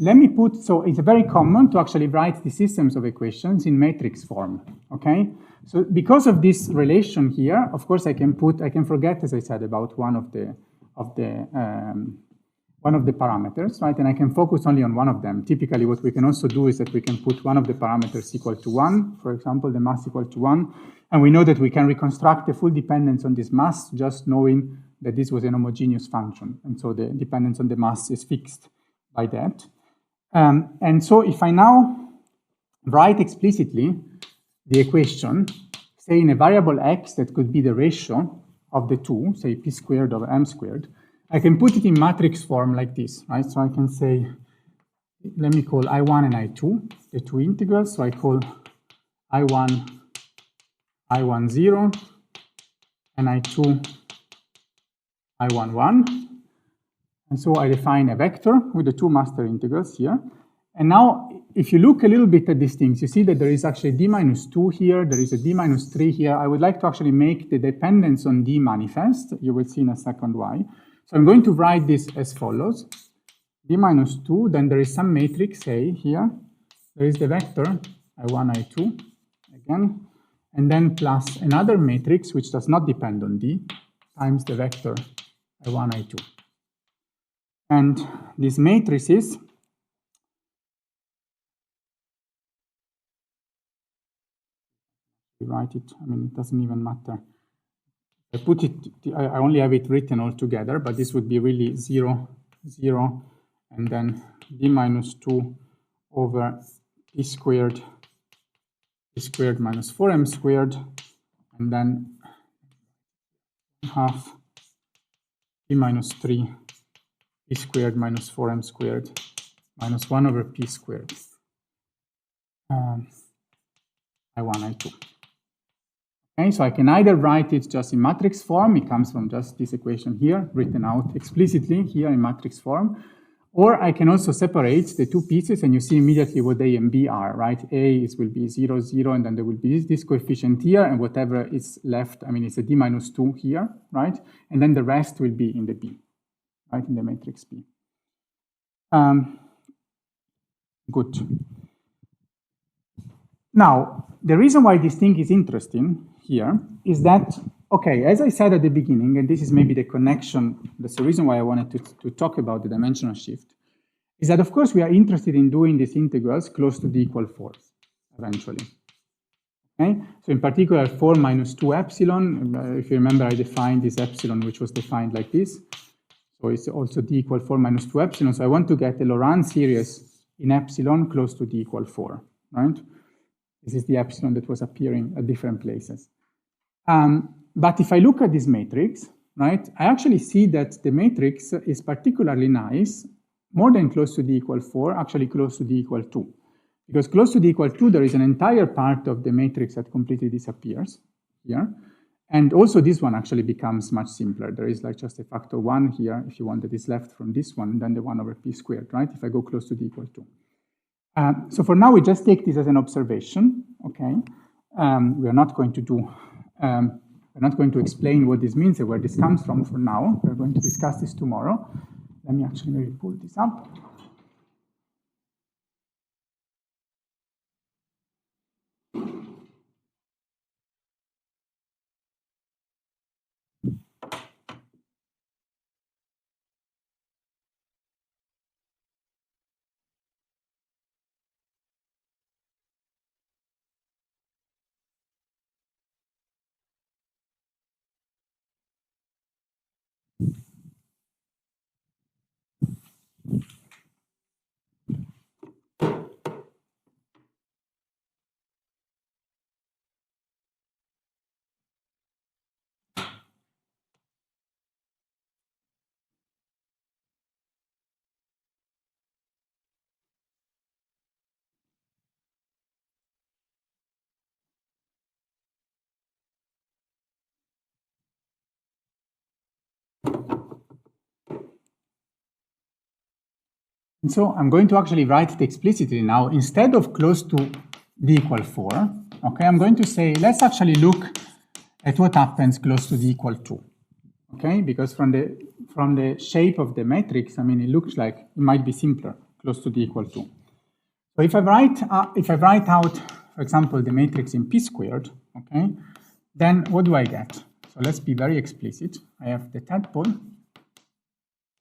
Let me put, so it's very common to actually write the systems of equations in matrix form, okay? So because of this relation here, of course I can forget, as I said, about one of the parameters, right? And I can focus only on one of them. Typically what we can also do is that we can put one of the parameters equal to 1, for example, the mass equal to 1, and we know that we can reconstruct the full dependence on this mass just knowing that this was an homogeneous function, and so the dependence on the mass is fixed by that. And so if I now write explicitly the equation, say in a variable x that could be the ratio of the two, say p squared over m squared, I can put it in matrix form like this, right? So I can say, let me call I1 and I2, the two integrals. So I call I1, I10, and I2, I11. And so I define a vector with the two master integrals here. And now, if you look a little bit at these things, you see that there is actually d minus 2 here, there is a d minus 3 here. I would like to actually make the dependence on d manifest. You will see in a second why. So I'm going to write this as follows. D minus 2, then there is some matrix A here. There is the vector I1, I2, again, and then plus another matrix which does not depend on D, times the vector I1, I2. And these matrices write it, I mean, it doesn't even matter. I only have it written all together, but this would be really 0, 0, and then d minus 2 over p squared minus 4m squared, and then half p minus 3 p squared minus 4m squared minus 1 over p squared I1, I2. Okay, so I can either write it just in matrix form, it comes from just this equation here, written out explicitly here in matrix form, or I can also separate the two pieces and you see immediately what A and B are, right? A will be 0, 0, and then there will be this coefficient here, and whatever is left, I mean, it's a d minus 2 here, right? And then the rest will be in the B, right, in the matrix B. Good. Now, the reason why this thing is interesting here is that, okay, as I said at the beginning, and this is maybe the connection, that's the reason why I wanted to talk about the dimensional shift, is that, of course, we are interested in doing these integrals close to d equal 4 eventually. Okay? So in particular, 4 minus 2 epsilon, if you remember, I defined this epsilon, which was defined like this. So it's also d equal 4 minus 2 epsilon. So I want to get the Laurent series in epsilon close to d equal 4, right? This is the epsilon that was appearing at different places. But if I look at this matrix, right, I actually see that the matrix is particularly nice, more than close to d equal 4, actually close to d equal 2. Because close to d equal 2, there is an entire part of the matrix that completely disappears here. And also this one actually becomes much simpler. There is like just a factor 1 here, if you want, that is left from this one, then the 1 over p squared, right, if I go close to d equal 2. So for now, we just take this as an observation, okay? We are not going to do, we're not going to explain what this means and where this comes from for now. We're going to discuss this tomorrow. Let me actually maybe pull this up. And so I'm going to actually write it explicitly now. Instead of close to d equal 4, okay, I'm going to say, let's actually look at what happens close to d equal 2, okay? Because from the shape of the matrix, I mean, it looks like it might be simpler, close to d equal 2. So if I write out, for example, the matrix in p squared, okay, then what do I get? So let's be very explicit. I have the tadpole, and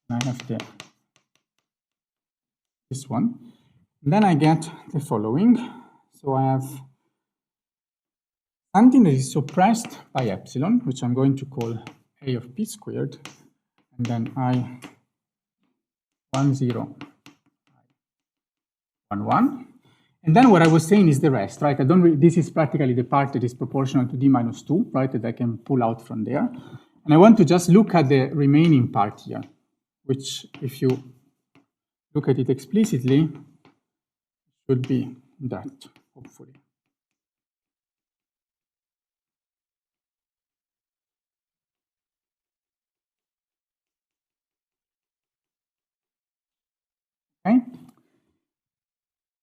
I have this one. And then I get the following. So I have something that is suppressed by epsilon, which I'm going to call a of p squared, and then I 1, 0, 1, 1. And then what I was saying is the rest, right? This is practically the part that is proportional to d minus 2, right, that I can pull out from there. And I want to just look at the remaining part here, which, if you look at it explicitly, should be that, hopefully. Okay?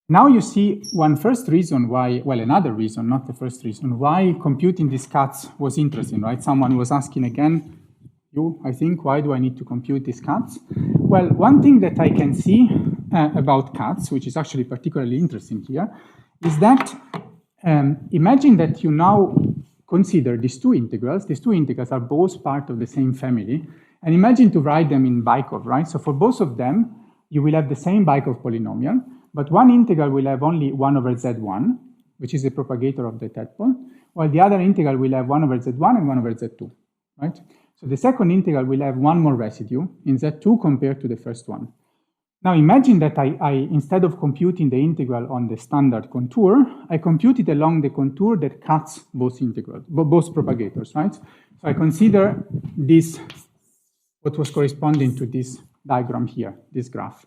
Now you see another reason, not the first reason, why computing these cuts was interesting, right? Someone was asking again, I think, why do I need to compute these cuts? Well, one thing that I can see about cuts, which is actually particularly interesting here, is that imagine that you now consider these two integrals. These two integrals are both part of the same family. And imagine to write them in Bykov, right? So for both of them, you will have the same Bykov polynomial, but one integral will have only 1 over z1, which is the propagator of the tadpole, while the other integral will have 1 over z1 and 1 over z2, right? So the second integral will have one more residue in z2 compared to the first one. Now imagine that I instead of computing the integral on the standard contour, I compute it along the contour that cuts both integrals, both propagators, right? So I consider this, what was corresponding to this diagram here, this graph.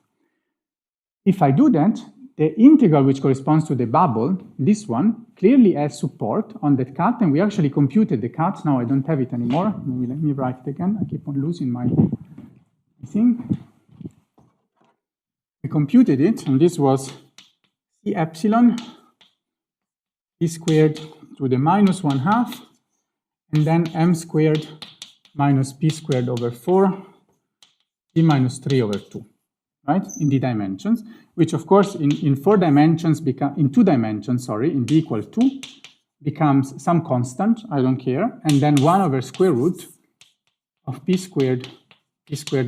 If I do that, the integral which corresponds to the bubble, this one, clearly has support on that cut, and we actually computed the cut. Now I don't have it anymore. Maybe let me write it again. I keep on losing my thing. We computed it, and this was c epsilon p squared to the minus 1/2, and then m squared minus p squared over 4, p minus 3 over 2. right, in d dimensions, which of course in 4 dimensions in 2 dimensions, sorry, in d equals 2 becomes some constant, I don't care, and then 1 over square root of p squared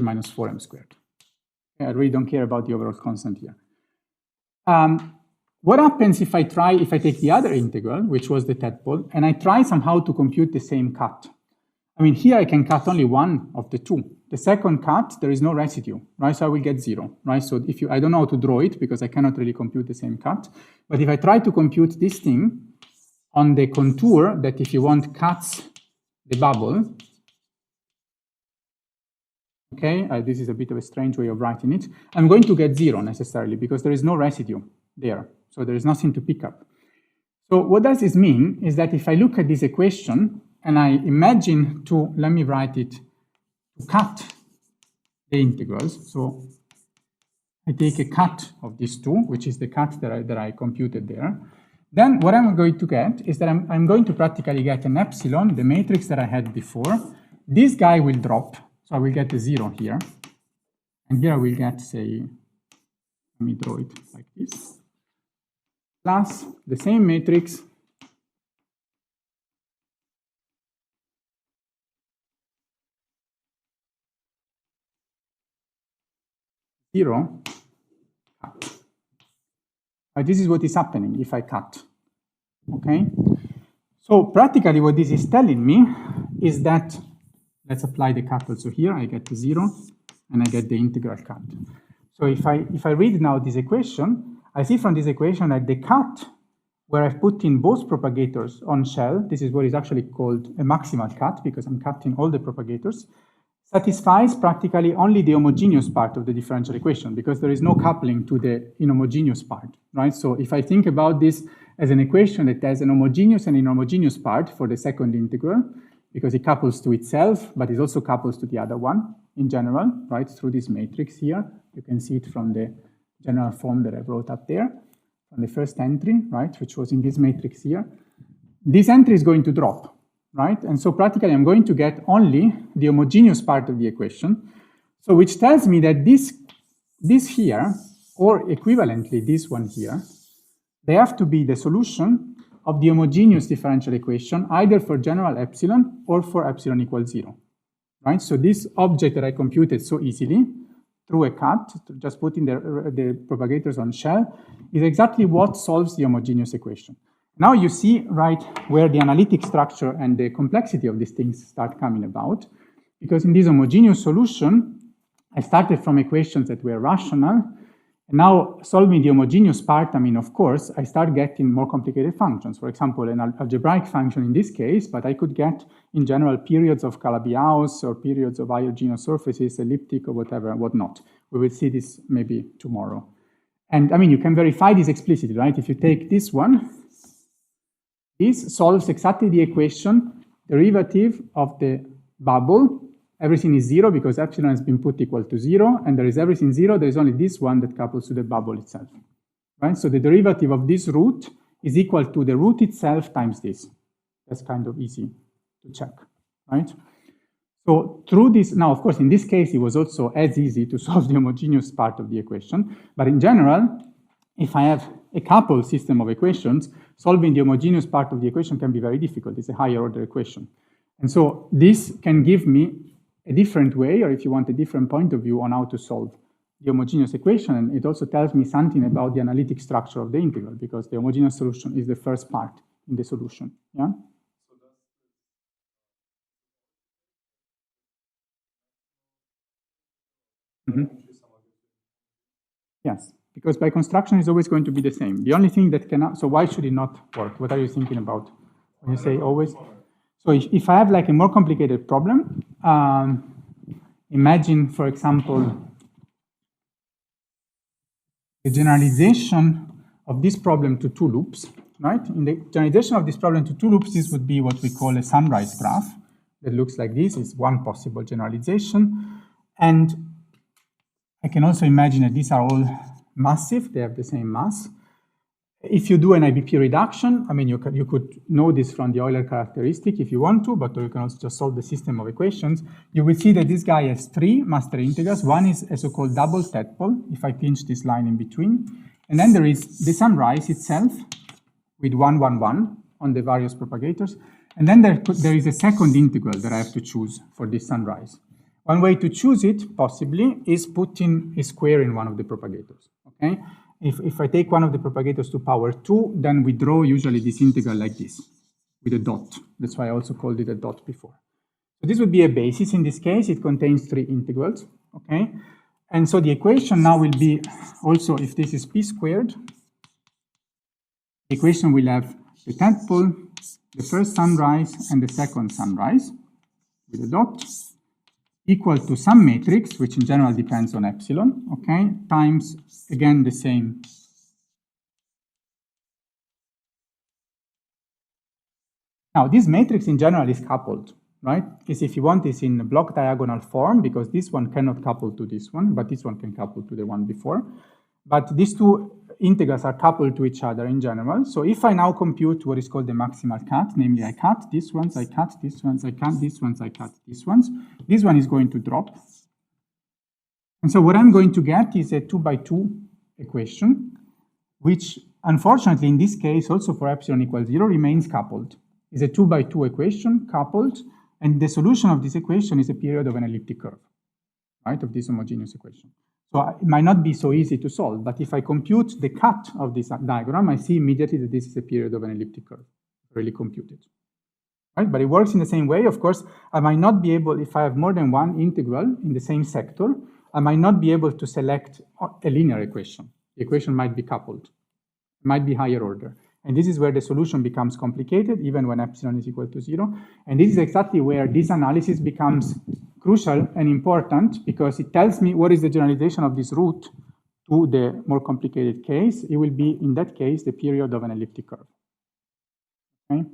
minus 4m squared. I really don't care about the overall constant here. What happens if I take the other integral, which was the tadpole, and I try somehow to compute the same cut? I mean, here I can cut only one of the two. The second cut, there is no residue, right? So I will get 0, right? So I don't know how to draw it because I cannot really compute the same cut. But if I try to compute this thing on the contour that, if you want, cuts the bubble, okay, this is a bit of a strange way of writing it, I'm going to get 0 necessarily because there is no residue there. So there is nothing to pick up. So what does this mean is that if I look at this equation and I imagine let me write it, to cut the integrals. So I take a cut of these two, which is the cut that I computed there. Then what I'm going to get is that I'm going to practically get an epsilon, the matrix that I had before. This guy will drop, so I will get a 0 here. And here I will get, say, let me draw it like this, plus the same matrix zero cut. This is what is happening if I cut, okay? So practically what this is telling me is that, let's apply the cut also here, I get the 0 and I get the integral cut. So if I read now this equation, I see from this equation that the cut where I've put in both propagators on shell, this is what is actually called a maximal cut because I'm cutting all the propagators, satisfies practically only the homogeneous part of the differential equation because there is no coupling to the inhomogeneous part, right? So if I think about this as an equation that has an homogeneous and inhomogeneous part for the second integral, because it couples to itself, but it also couples to the other one in general, right, through this matrix here. You can see it from the general form that I wrote up there, from the first entry, right, which was in this matrix here. This entry is going to drop, right? And so practically I'm going to get only the homogeneous part of the equation, so which tells me that this here, or equivalently this one here, they have to be the solution of the homogeneous differential equation, either for general epsilon or for epsilon equals 0, right? So this object that I computed so easily through a cut, just putting the propagators on shell, is exactly what solves the homogeneous equation. Now you see, right, where the analytic structure and the complexity of these things start coming about, because in this homogeneous solution, I started from equations that were rational, and now solving the homogeneous part, I mean, of course, I start getting more complicated functions. For example, an algebraic function in this case, but I could get, in general, periods of Calabi-Yau or periods of homogeneous surfaces, elliptic or whatever, whatnot. We will see this maybe tomorrow. And I mean, you can verify this explicitly, right? If you take this one, this solves exactly the equation, derivative of the bubble. Everything is 0 because epsilon has been put equal to 0, and there is everything 0. There is only this one that couples to the bubble itself, right? So the derivative of this root is equal to the root itself times this. That's kind of easy to check, right? So through this, now of course in this case it was also as easy to solve the homogeneous part of the equation, but in general, if I have a coupled system of equations, solving the homogeneous part of the equation can be very difficult. It's a higher order equation. And so this can give me a different way, or if you want a different point of view on how to solve the homogeneous equation. And it also tells me something about the analytic structure of the integral, because the homogeneous solution is the first part in the solution, yeah? Mm-hmm. Yes, because by construction it's always going to be the same. The only thing that cannot, so why should it not work? What are you thinking about when you say always? So if I have like a more complicated problem, imagine, for example, the generalization of this problem to two loops, right? In the generalization of this problem to two loops, this would be what we call a sunrise graph that looks like this. It's one possible generalization. And I can also imagine that these are all massive. They have the same mass. If you do an IBP reduction, I mean, you could know this from the Euler characteristic if you want to, but you can also just solve the system of equations. You will see that this guy has three master integrals. One is a so-called double tadpole, if I pinch this line in between. And then there is the sunrise itself with 1, 1, 1 on the various propagators. And then there is a second integral that I have to choose for this sunrise. One way to choose it, possibly, is putting a square in one of the propagators, okay? If I take one of the propagators to power 2, then we draw usually this integral like this, with a dot. That's why I also called it a dot before. So this would be a basis. In this case, it contains three integrals, okay? And so the equation now will be also, if this is p squared, the equation will have the tadpole, the first sunrise, and the second sunrise, with a dot, equal to some matrix, which in general depends on epsilon, okay, times, again, the same. Now, this matrix in general is coupled, right? Because if you want this in a block diagonal form, because this one cannot couple to this one, but this one can couple to the one before. But these two integrals are coupled to each other in general. So if I now compute what is called the maximal cut, namely I cut these ones, I cut these ones, I cut these ones, I cut these ones, this one is going to drop. And so what I'm going to get is a 2x2 equation, which unfortunately in this case also for epsilon equals 0 remains coupled. It's a 2x2 equation coupled, and the solution of this equation is a period of an elliptic curve, right, of this homogeneous equation. So it might not be so easy to solve, but if I compute the cut of this diagram, I see immediately that this is a period of an elliptic curve, really computed. Right? But it works in the same way. Of course, I might not be able, if I have more than one integral in the same sector, I might not be able to select a linear equation. The equation might be coupled, it might be higher order. And this is where the solution becomes complicated, even when epsilon is equal to 0. And this is exactly where this analysis becomes crucial and important, because it tells me what is the generalization of this root to the more complicated case. It will be, in that case, the period of an elliptic curve. Okay?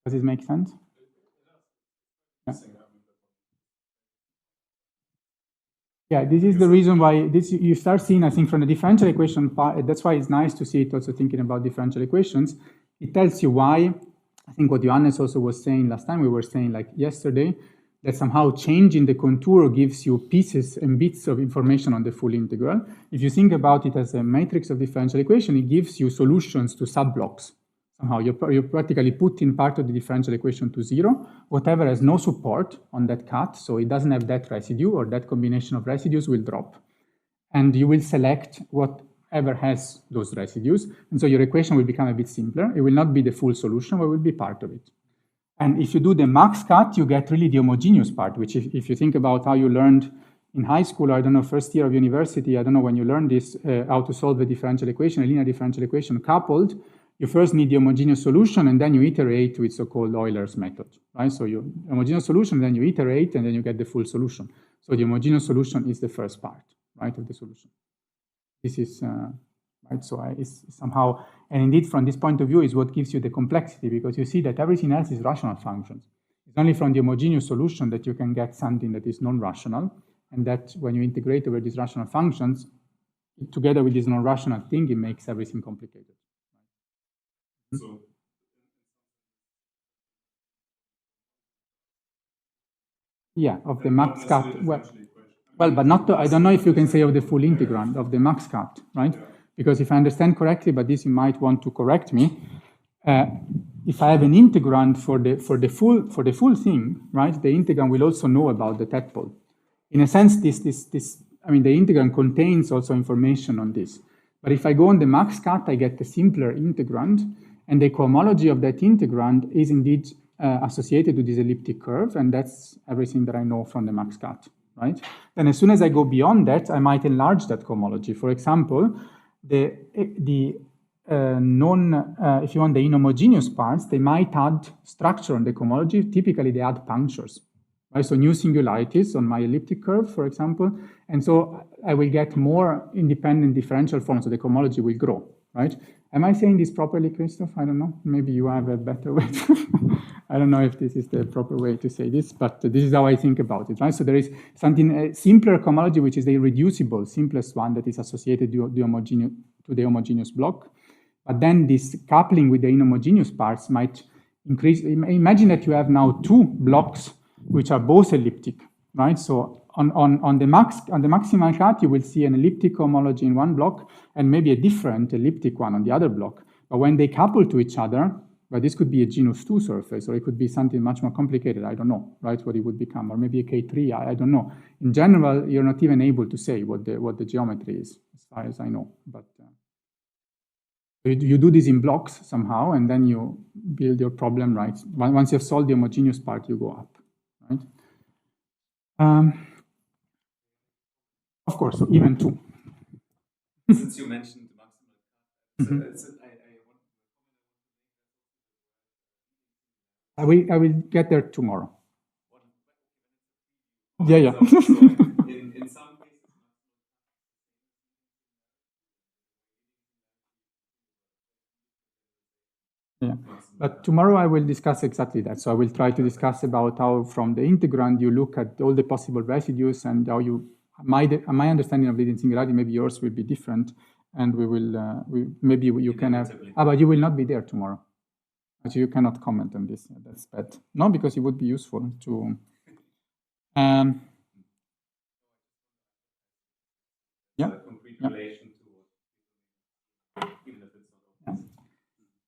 Does this make sense? Yeah. Yeah, this is the reason why this you start seeing, I think, from the differential equation part. That's why it's nice to see it also thinking about differential equations. It tells you why, I think what Johannes also was saying last time, we were saying like yesterday, that somehow changing the contour gives you pieces and bits of information on the full integral. If you think about it as a matrix of differential equation, it gives you solutions to subblocks. Somehow you're practically putting part of the differential equation to 0, whatever has no support on that cut, so it doesn't have that residue, or that combination of residues will drop. And you will select whatever has those residues, and so your equation will become a bit simpler. It will not be the full solution, but it will be part of it. And if you do the max cut, you get really the homogeneous part, which if you think about how you learned in high school, or I don't know, first year of university, I don't know when you learned this, how to solve a differential equation, a linear differential equation coupled. You first need the homogeneous solution, and then you iterate with so-called Euler's method, right? So you homogeneous solution, then you iterate, and then you get the full solution. So the homogeneous solution is the first part, right, of the solution. This is, right, so it's somehow, and indeed from this point of view is what gives you the complexity, because you see that everything else is rational functions. It's only from the homogeneous solution that you can get something that is non-rational, and that when you integrate over these rational functions, together with this non-rational thing, it makes everything complicated. So, yeah, of the max cut. Well, but not, I don't know if you can say of the full integrand, of the max cut, right? Yeah. Because if I understand correctly, but this you might want to correct me, if I have an integrand for the full thing, right, the integrand will also know about the tadpole. In a sense, I mean, the integrand contains also information on this. But if I go on the max cut, I get a simpler integrand, and the cohomology of that integrand is indeed associated with this elliptic curve, and that's everything that I know from the max cut, right? Then as soon as I go beyond that, I might enlarge that cohomology. For example, if you want the inhomogeneous parts, they might add structure on the cohomology. Typically, they add punctures, right? So new singularities on my elliptic curve, for example, and so I will get more independent differential forms, so the cohomology will grow, right? Am I saying this properly, Christoph? I don't know. Maybe you have a better way. I don't know if this is the proper way to say this, but this is how I think about it, right? So there is something, a simpler cohomology, which is the irreducible, simplest one that is associated to the homogeneous block. But then this coupling with the inhomogeneous parts might increase. Imagine that you have now two blocks which are both elliptic, right? So on the maximal cut, you will see an elliptic homology in one block and maybe a different elliptic one on the other block. But when they couple to each other, well, this could be a genus 2 surface, or it could be something much more complicated. I don't know, right, what it would become, or maybe a K3, I don't know. In general, you're not even able to say what the geometry is, as far as I know. But you do this in blocks somehow, and then you build your problem, right? Once you've solved the homogeneous part, you go up, right? Of course, so even 2. Since you mentioned the maximal, I will get there tomorrow. Yeah. in some cases, yeah, but tomorrow I will discuss exactly that. So I will try to discuss about how from the integrand you look at all the possible residues and how you, my understanding of leading singularity, maybe yours will be different, and we will, maybe you can have, but you will not be there tomorrow. Actually, you cannot comment on this. That's bad. No, because it would be useful to. Yeah. concrete relation to even if it's not obvious.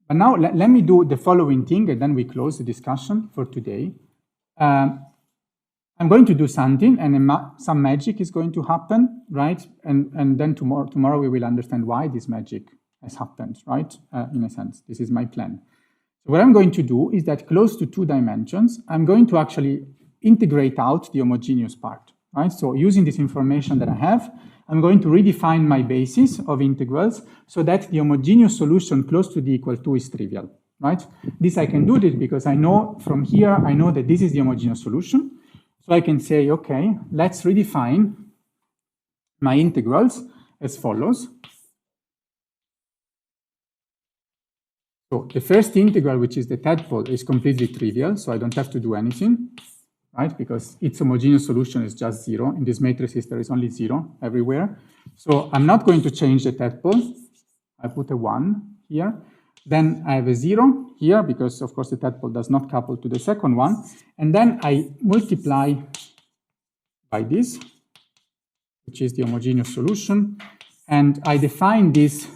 But now let me do the following thing, and then we close the discussion for today. I'm going to do something, and some magic is going to happen, right? And then tomorrow we will understand why this magic has happened, right? In a sense, this is my plan. So what I'm going to do is that close to 2 dimensions, I'm going to actually integrate out the homogeneous part, right? So using this information that I have, I'm going to redefine my basis of integrals so that the homogeneous solution close to d equal 2 is trivial, right? This I can do this because I know from here, I know that this is the homogeneous solution. So I can say, okay, let's redefine my integrals as follows. So the first integral, which is the tadpole, is completely trivial, so I don't have to do anything, right? Because its homogeneous solution is just 0. In this matrices, there is only 0 everywhere. So I'm not going to change the tadpole. I put a 1 here. Then I have a 0 here, because, of course, the tadpole does not couple to the second one. And then I multiply by this, which is the homogeneous solution. And I define this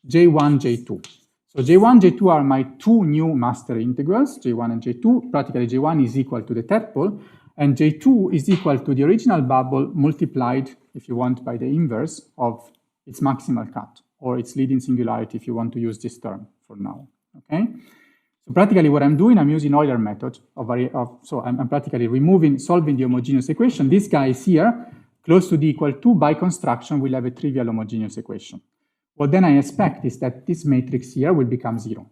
J1, J2. So J1, J2 are my 2 new master integrals, J1 and J2. Practically, J1 is equal to the tadpole, and J2 is equal to the original bubble multiplied, if you want, by the inverse of its maximal cut, or its leading singularity, if you want to use this term for now, okay? So practically what I'm doing, I'm using Euler method so I'm practically solving the homogeneous equation. This guy is here, close to d equal 2, by construction, will have a trivial homogeneous equation. What then I expect is that this matrix here will become 0,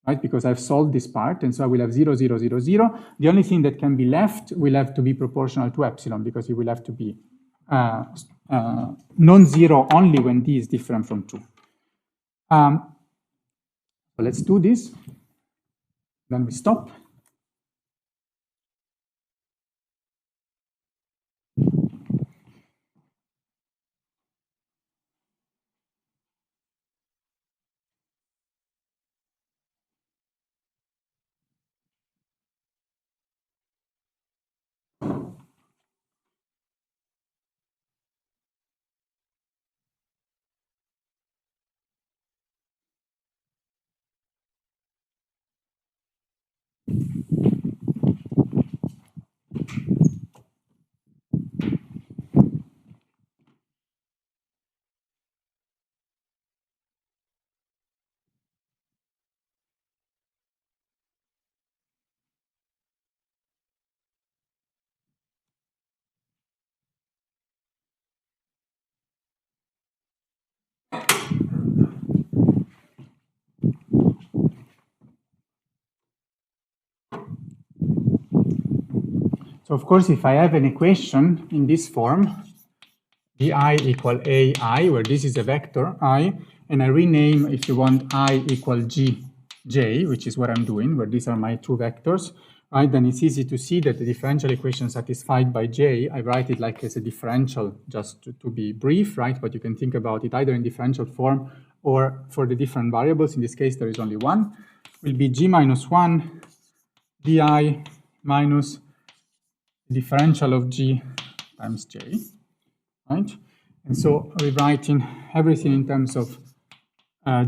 right? Because I've solved this part, and so I will have 0, 0, 0, 0. The only thing that can be left will have to be proportional to epsilon, because it will have to be non-zero only when d is different from 2. So let's do this. Then we stop. So of course, if I have an equation in this form, di equal ai, where this is a vector I, and I rename, if you want, I equal g J, which is what I'm doing, where these are my two vectors, right, then it's easy to see that the differential equation satisfied by J, I write it like as a differential, just to be brief, right, but you can think about it either in differential form or for the different variables. In this case, there is only one, will be G minus 1 di minus the differential of G times J, right? And so rewriting everything in terms of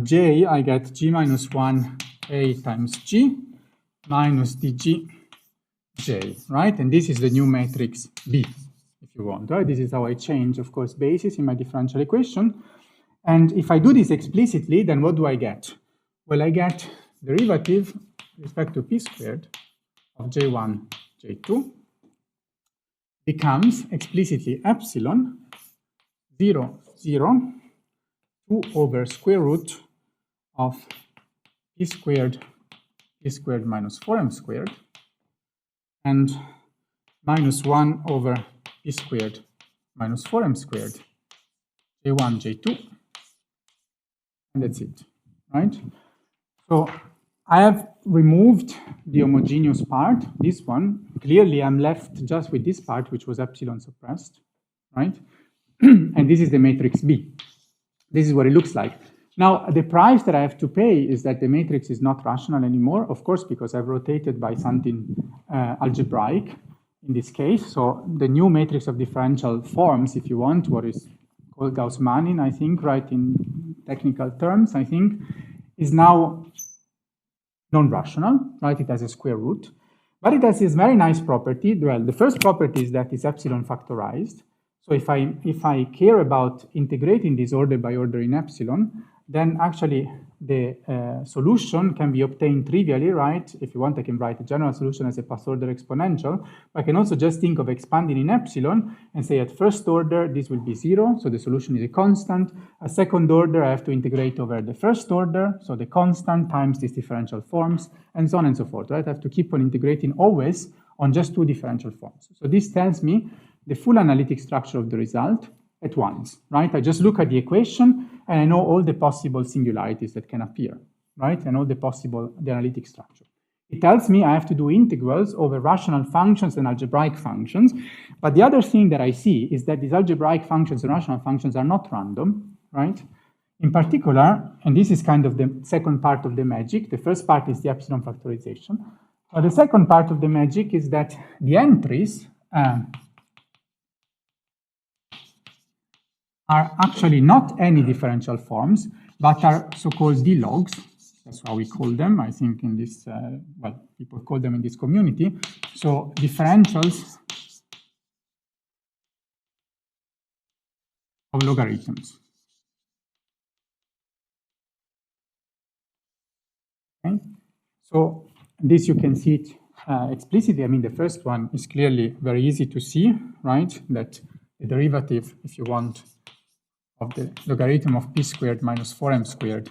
J, I get G minus 1 A times G minus dg J, right? And this is the new matrix B, if you want, right? This is how I change, of course, basis in my differential equation. And if I do this explicitly, then what do I get? Well, I get derivative with respect to p squared of J1, J2 becomes explicitly epsilon 0, 0, 2 over square root of p squared minus 4m squared, and minus 1 over p squared minus 4m squared, J1, J2, and that's it, right? So I have removed the homogeneous part, this one. Clearly, I'm left just with this part, which was epsilon suppressed, right? And this is the matrix B. This is what it looks like. Now, the price that I have to pay is that the matrix is not rational anymore, of course, because I've rotated by something algebraic in this case. So the new matrix of differential forms, if you want, what is called Gauss-Manin, I think, right, in technical terms, I think, is now non-rational, right? It has a square root. But it has this very nice property. Well, the first property is that it's epsilon factorized. So if I care about integrating this order by order in epsilon, then actually the solution can be obtained trivially, right? If you want, I can write a general solution as a path order exponential. But I can also just think of expanding in epsilon and say at first order, this will be 0, so the solution is a constant. At second order, I have to integrate over the first order, so the constant times these differential forms, and so on and so forth, right? I have to keep on integrating always on just two differential forms. So this tells me the full analytic structure of the result at once, right? I just look at the equation and I know all the possible singularities that can appear, right? And all the analytic structure. It tells me I have to do integrals over rational functions and algebraic functions. But the other thing that I see is that these algebraic functions and rational functions are not random, right? In particular, and this is kind of the second part of the magic, the first part is the epsilon factorization. But the second part of the magic is that the entries are actually not any differential forms, but are so-called D-logs. That's how we call them, I think, in this, well, people call them in this community. So differentials of logarithms. Okay? So this you can see it explicitly. I mean, the first one is clearly very easy to see, right? That the derivative, if you want, of the logarithm of p squared minus 4m squared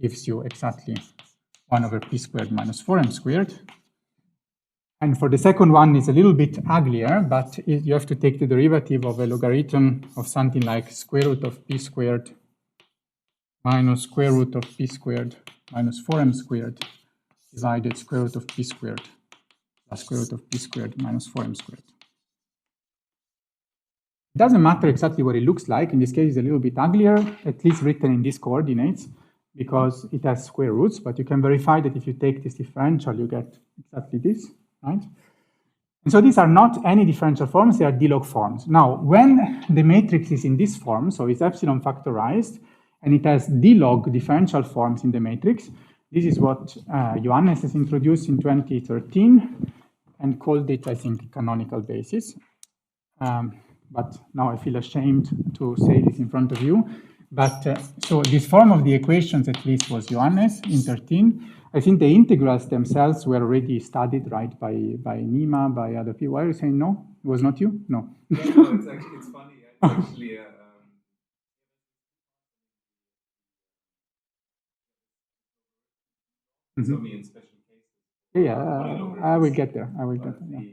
gives you exactly 1 over p squared minus 4m squared. And for the second one, it's a little bit uglier, but you have to take the derivative of a logarithm of something like square root of p squared minus square root of p squared minus 4m squared divided square root of p squared plus square root of p squared minus 4m squared. It doesn't matter exactly what it looks like. In this case, it's a little bit uglier, at least written in these coordinates, because it has square roots. But you can verify that if you take this differential, you get exactly this, right? And so these are not any differential forms, they are D-log forms. Now, when the matrix is in this form, so it's epsilon factorized, and it has D-log differential forms in the matrix, this is what Johannes has introduced in 2013 and called it, I think, canonical basis. But now I feel ashamed to say this in front of you. But so this form of the equations at least was Johannes in 13. I think the integrals themselves were already studied, right, by Nima, by other people. Why are you saying no? It was not you? No. No, it's actually, it's funny. It's actually it's only in special cases. Yeah, I will get there. I will get there. Yeah.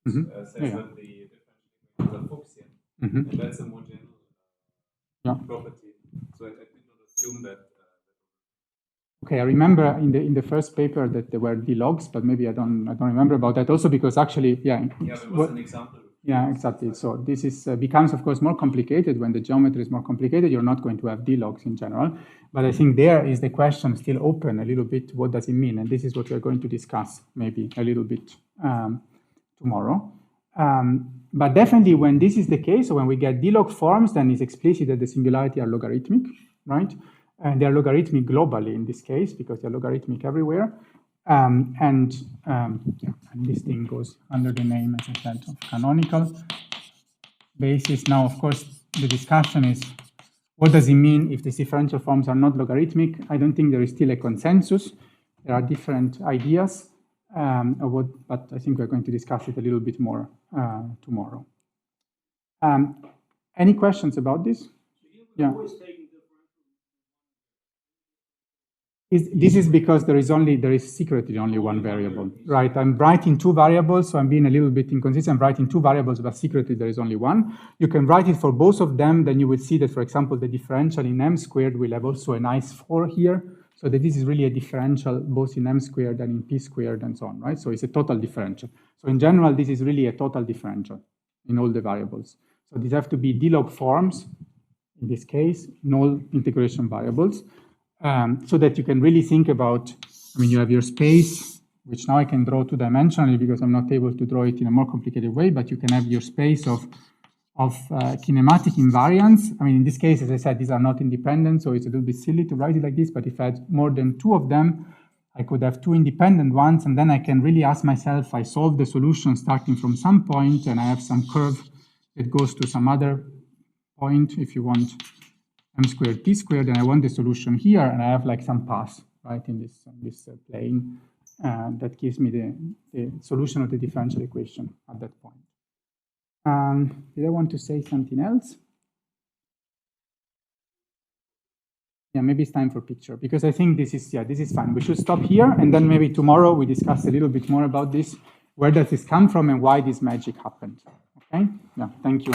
Says that the differential equations are Fuchsian. Mhm. And that's a more general Yeah. property. So I did not assume that. Okay, I remember in the first paper that there were D-logs, but maybe I don't remember about that. Also because actually, Yeah, there was an example. Yeah, exactly. So this is becomes, of course, more complicated when the geometry is more complicated. You're not going to have D-logs in general. But I think there is the question still open a little bit. What does it mean? And this is what we're going to discuss maybe a little bit tomorrow. But definitely when this is the case, so when we get D-log forms, then it's explicit that the singularity are logarithmic, right? And they're logarithmic globally in this case because they're logarithmic everywhere. And this thing goes under the name, as I said, of canonical basis. Now, of course, the discussion is, what does it mean if these differential forms are not logarithmic? I don't think there is still a consensus. There are different ideas of what, but I think we're going to discuss it a little bit more tomorrow. Any questions about this? Yeah. This is because there is secretly only one variable, right? I'm writing two variables, so I'm being a little bit inconsistent. I'm writing two variables, but secretly there is only one. You can write it for both of them, then you will see that, for example, the differential in m squared will have also a nice 4 here, so that this is really a differential both in m squared and in p squared and so on, right? So it's a total differential. So in general, this is really a total differential in all the variables. So these have to be D-log forms, in this case, in all integration variables. So that you can really think about, I mean, you have your space, which now I can draw two-dimensionally because I'm not able to draw it in a more complicated way, but you can have your space of kinematic invariants. I mean, in this case, as I said, these are not independent, so it's a little bit silly to write it like this, but if I had more than two of them, I could have two independent ones, and then I can really ask myself, I solve the solution starting from some point, and I have some curve that goes to some other point, if you want, m squared p squared, and I want the solution here, and I have like some path, right, in this plane that gives me the solution of the differential equation at that point. Did I want to say something else? Yeah, maybe it's time for picture, because I think this is fine. We should stop here, and then maybe tomorrow we discuss a little bit more about this. Where does this come from and why this magic happened? Okay? Yeah, thank you.